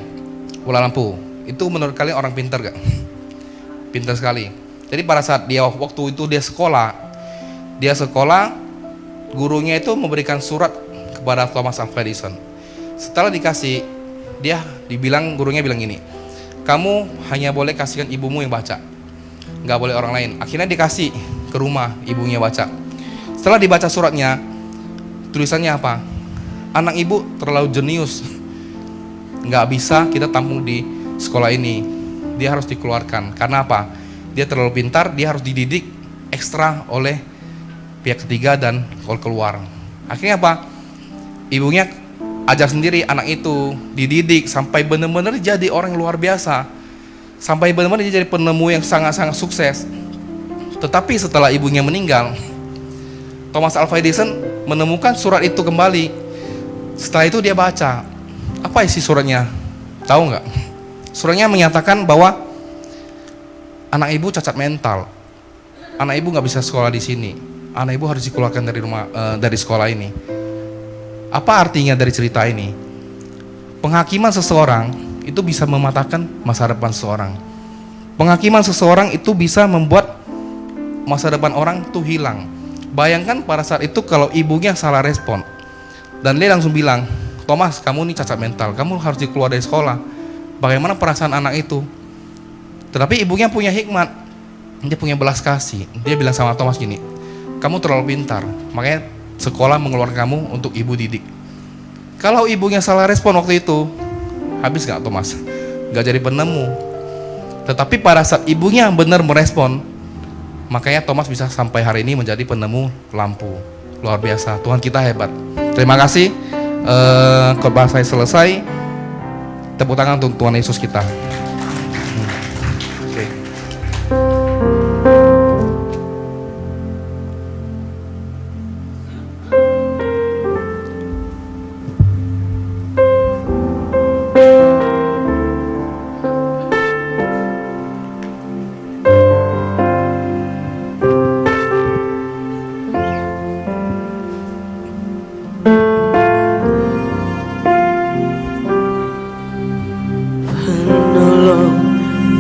Bola lampu. Itu menurut kalian orang pintar gak? Pintar sekali. Jadi pada saat waktu itu dia sekolah, gurunya itu memberikan surat kepada Thomas Alva Edison. Setelah dikasih, gurunya bilang gini, kamu hanya boleh kasihkan ibumu yang baca, nggak boleh orang lain. Akhirnya dikasih ke rumah, ibunya baca. Setelah dibaca suratnya, tulisannya apa? Anak ibu terlalu jenius, nggak bisa kita tampung di sekolah ini. Dia harus dikeluarkan. Karena apa? Dia terlalu pintar, dia harus dididik ekstra oleh pihak ketiga dan keluar. Akhirnya apa? Ibunya ajar sendiri anak itu, dididik sampai benar-benar jadi orang yang luar biasa, sampai benar-benar dia jadi penemu yang sangat-sangat sukses. Tetapi setelah ibunya meninggal, Thomas Alva Edison menemukan surat itu kembali. Setelah itu dia baca, apa isi suratnya? Tahu nggak? Suratnya menyatakan bahwa anak ibu cacat mental, anak ibu nggak bisa sekolah di sini, anak ibu harus dikeluarkan dari sekolah ini. Apa artinya dari cerita ini? Penghakiman seseorang itu bisa mematahkan masa depan seseorang. Penghakiman seseorang itu bisa membuat masa depan orang tuh hilang. Bayangkan pada saat itu kalau ibunya salah respon dan dia langsung bilang, Thomas, kamu ini cacat mental, kamu harus dikeluar dari sekolah. Bagaimana perasaan anak itu? Tetapi ibunya punya hikmat, dia punya belas kasih. Dia bilang sama Thomas gini, kamu terlalu pintar, makanya sekolah mengeluarkan kamu untuk ibu didik. Kalau ibunya salah respon waktu itu, habis gak Thomas? Gak jadi penemu. Tetapi pada saat ibunya benar merespon, makanya Thomas bisa sampai hari ini menjadi penemu lampu. Luar biasa, Tuhan kita hebat. Terima kasih. Khotbah saya selesai. Tepuk tangan untuk Tuhan Yesus kita. Oke.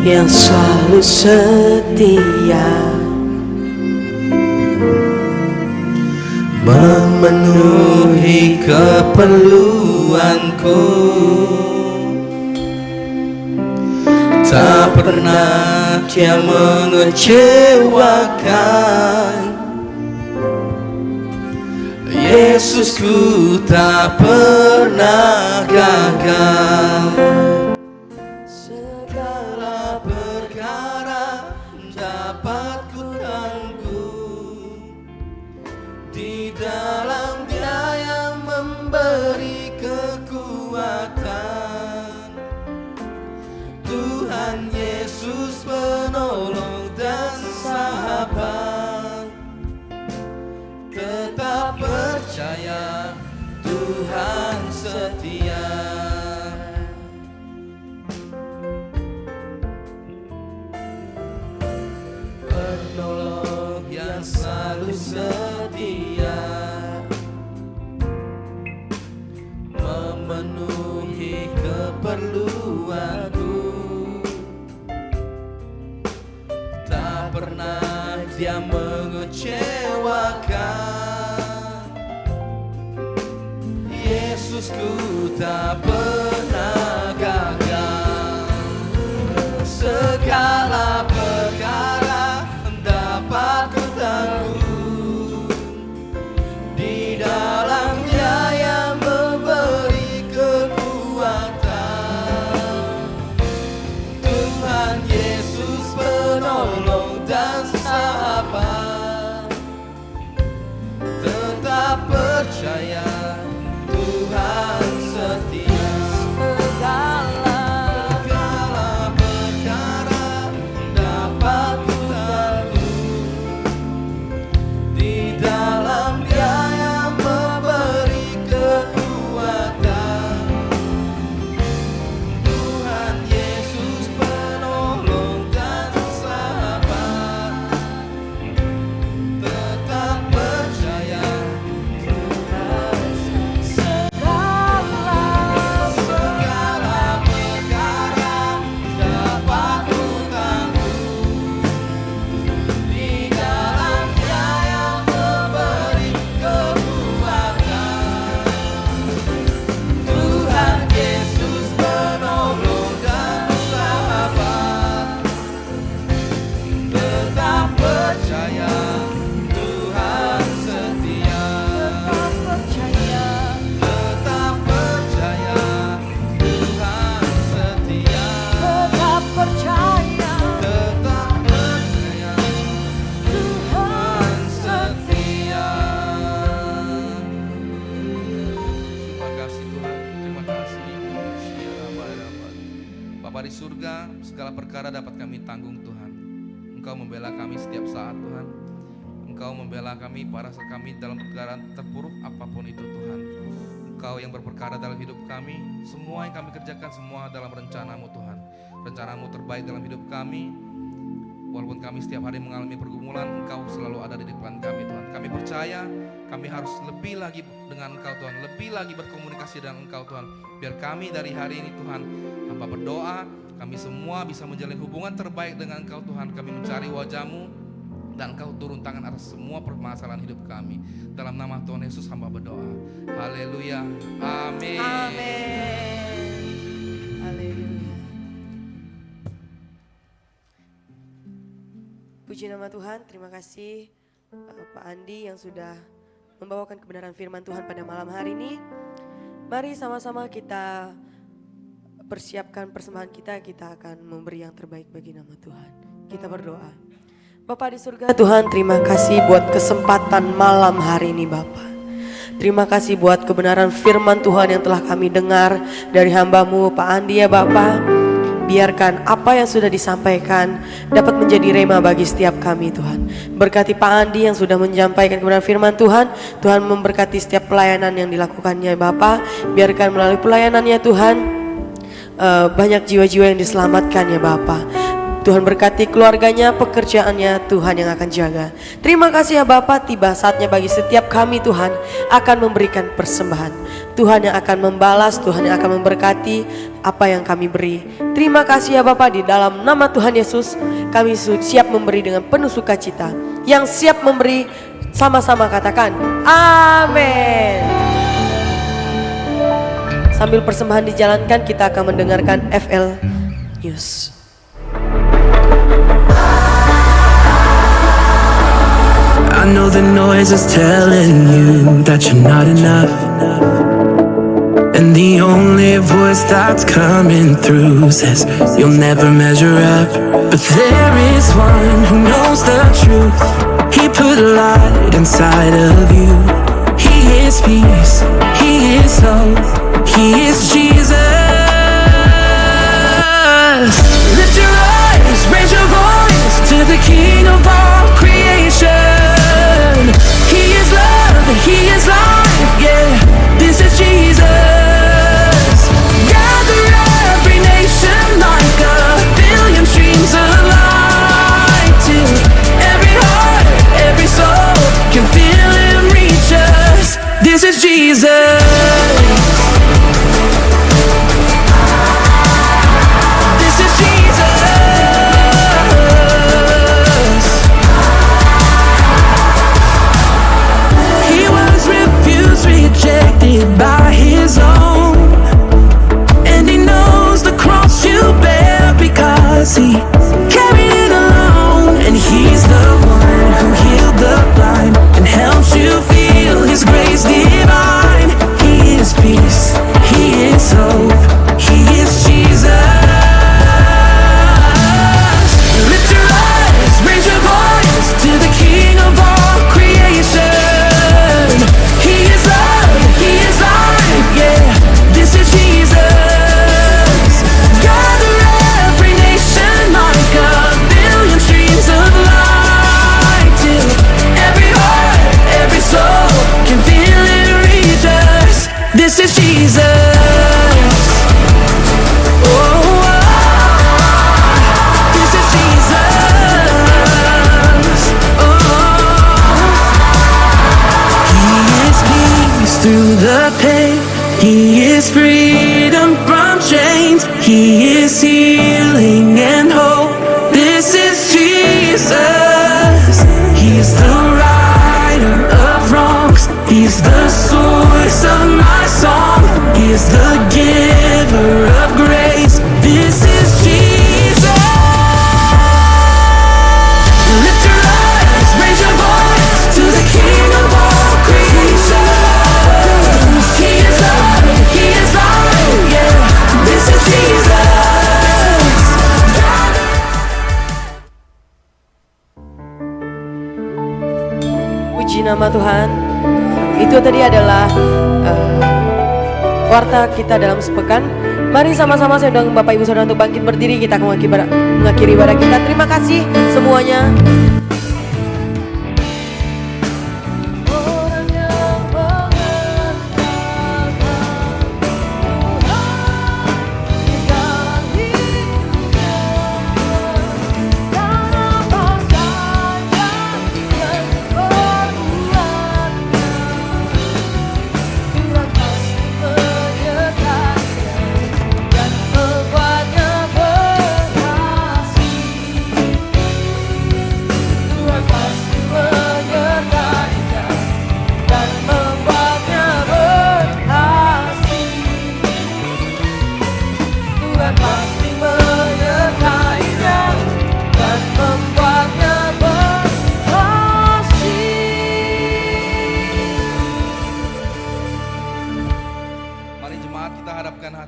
Yang selalu setia, memenuhi keperluanku, tak pernah dia mengecewakan. Yesusku tak pernah gagal. Tuhan setia. Penolong yang selalu setia, memenuhi keperluanku, tak pernah dia mengecewakan. Yesusku tak pernah gagal. Segala perkara dapat ku tanggung, di dalam Dia yang memberi kekuatan. Tuhan Yesus penolong dan sahabat, tetap percaya Tuhan setia. Segala perkara dapat ku tanggung, di dalam Dia yang memberi kekuatan. Tuhan Yesus penolong dan sahabat, tetap percaya Tuhan. Segala perkara dapat ku tanggung, di dalam Dia yang memberi kekuatan. Tuhan Yesus penolong dan sahabat, tetap percaya Tuhan setia. Tetap percaya Tuhan setia. Tetap percaya Tuhan setia. Terima kasih Tuhan, terima kasih. Bapa di surga, segala perkara dapat kami tanggung Tuhan. Engkau membela kami setiap saat Tuhan. Engkau membela kami pada saat kami dalam keadaan terpuruk apapun itu Tuhan. Engkau yang berperkara dalam hidup kami. Semua yang kami kerjakan semua dalam rencana-Mu Tuhan. Rencana-Mu terbaik dalam hidup kami. Walaupun kami setiap hari mengalami pergumulan, Engkau selalu ada di depan kami Tuhan. Kami percaya kami harus lebih lagi dengan Engkau Tuhan. Lebih lagi berkomunikasi dengan Engkau Tuhan. Biar kami dari hari ini Tuhan, hamba berdoa, kami semua bisa menjalin hubungan terbaik dengan Engkau Tuhan. Kami mencari wajah-Mu dan Engkau turun tangan atas semua permasalahan hidup kami. Dalam nama Tuhan Yesus hamba berdoa. Haleluya. Amin. Amin. Haleluya. Puji nama Tuhan, terima kasih Pak Andi yang sudah membawakan kebenaran firman Tuhan pada malam hari ini. Mari sama-sama kita persiapkan persembahan kita akan memberi yang terbaik bagi nama Tuhan. Kita berdoa. Bapa di surga, Tuhan terima kasih buat kesempatan malam hari ini Bapa. Terima kasih buat kebenaran firman Tuhan yang telah kami dengar dari hamba-Mu Pak Andi ya Bapa. Biarkan apa yang sudah disampaikan dapat menjadi rema bagi setiap kami Tuhan. Berkati Pak Andi yang sudah menyampaikan kebenaran firman Tuhan. Tuhan memberkati setiap pelayanan yang dilakukannya Bapa. Biarkan melalui pelayanannya Tuhan banyak jiwa-jiwa yang diselamatkan ya Bapa. Tuhan berkati keluarganya, pekerjaannya, Tuhan yang akan jaga. Terima kasih ya Bapak, tiba saatnya bagi setiap kami Tuhan akan memberikan persembahan. Tuhan yang akan membalas, Tuhan yang akan memberkati apa yang kami beri. Terima kasih ya Bapak, di dalam nama Tuhan Yesus kami siap memberi dengan penuh sukacita. Yang siap memberi sama-sama katakan amin. Sambil persembahan dijalankan, kita akan mendengarkan FL News. I know the noise is telling you that you're not enough, and the only voice that's coming through says you'll never measure up. But there is one who knows the truth. He put a light inside of you. He is peace, He is hope, He is Jesus. Lift your eyes, raise your voice to the King of all creation. He is love, He is life, yeah, this is Jesus. Gather every nation like a billion streams of light, till every heart, every soul can feel Him reach us. This is Jesus. Rejected by His own, and He knows the cross you bear because He carried it alone. And He's the one who healed the blind and helps you feel His grace divine. He is peace, He is hope, He is Jesus. Lift your eyes, raise your voice to the King of all creation. He is love, He is life, yeah, this is Jesus. Gather every nation like a billion streams of light, till every heart, every soul can feel it reach us. This is Jesus. Oh, this is Jesus. Through the pain, He is freedom from chains, He is healing and hope. This is Jesus. He's the righter of wrongs, He's the source of my song, He is the giver of grace. This is Jesus. Lift your eyes, raise your voice to the King of all creation. He is love, He is life, yeah, this is Jesus. Puji nama Tuhan. Itu tadi adalah warta kita dalam sepekan. Mari sama-sama saya undang Bapak Ibu Saudara untuk bangkit berdiri. Kita akan mengakhiri ibadah kita. Terima kasih semuanya.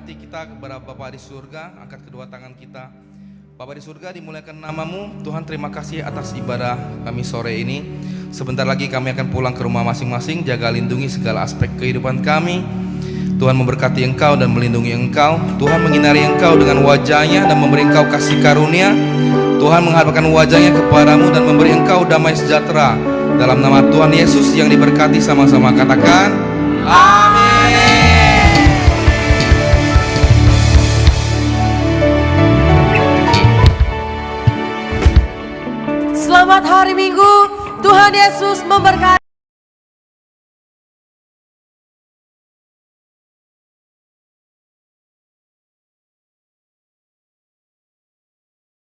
hati kita kepada Bapa di surga, angkat kedua tangan kita. Bapa di surga, dimuliakan namamu. Tuhan, terima kasih atas ibadah kami sore ini. Sebentar lagi kami akan pulang ke rumah masing-masing. Jaga lindungi segala aspek kehidupan kami. Tuhan memberkati engkau dan melindungi engkau. Tuhan menginari engkau dengan wajahnya dan memberi engkau kasih karunia. Tuhan menghadapkan wajahnya kepadamu dan memberi engkau damai sejahtera. Dalam nama Tuhan Yesus yang diberkati, sama-sama katakan amin. Selamat hari Minggu. Tuhan Yesus memberkati.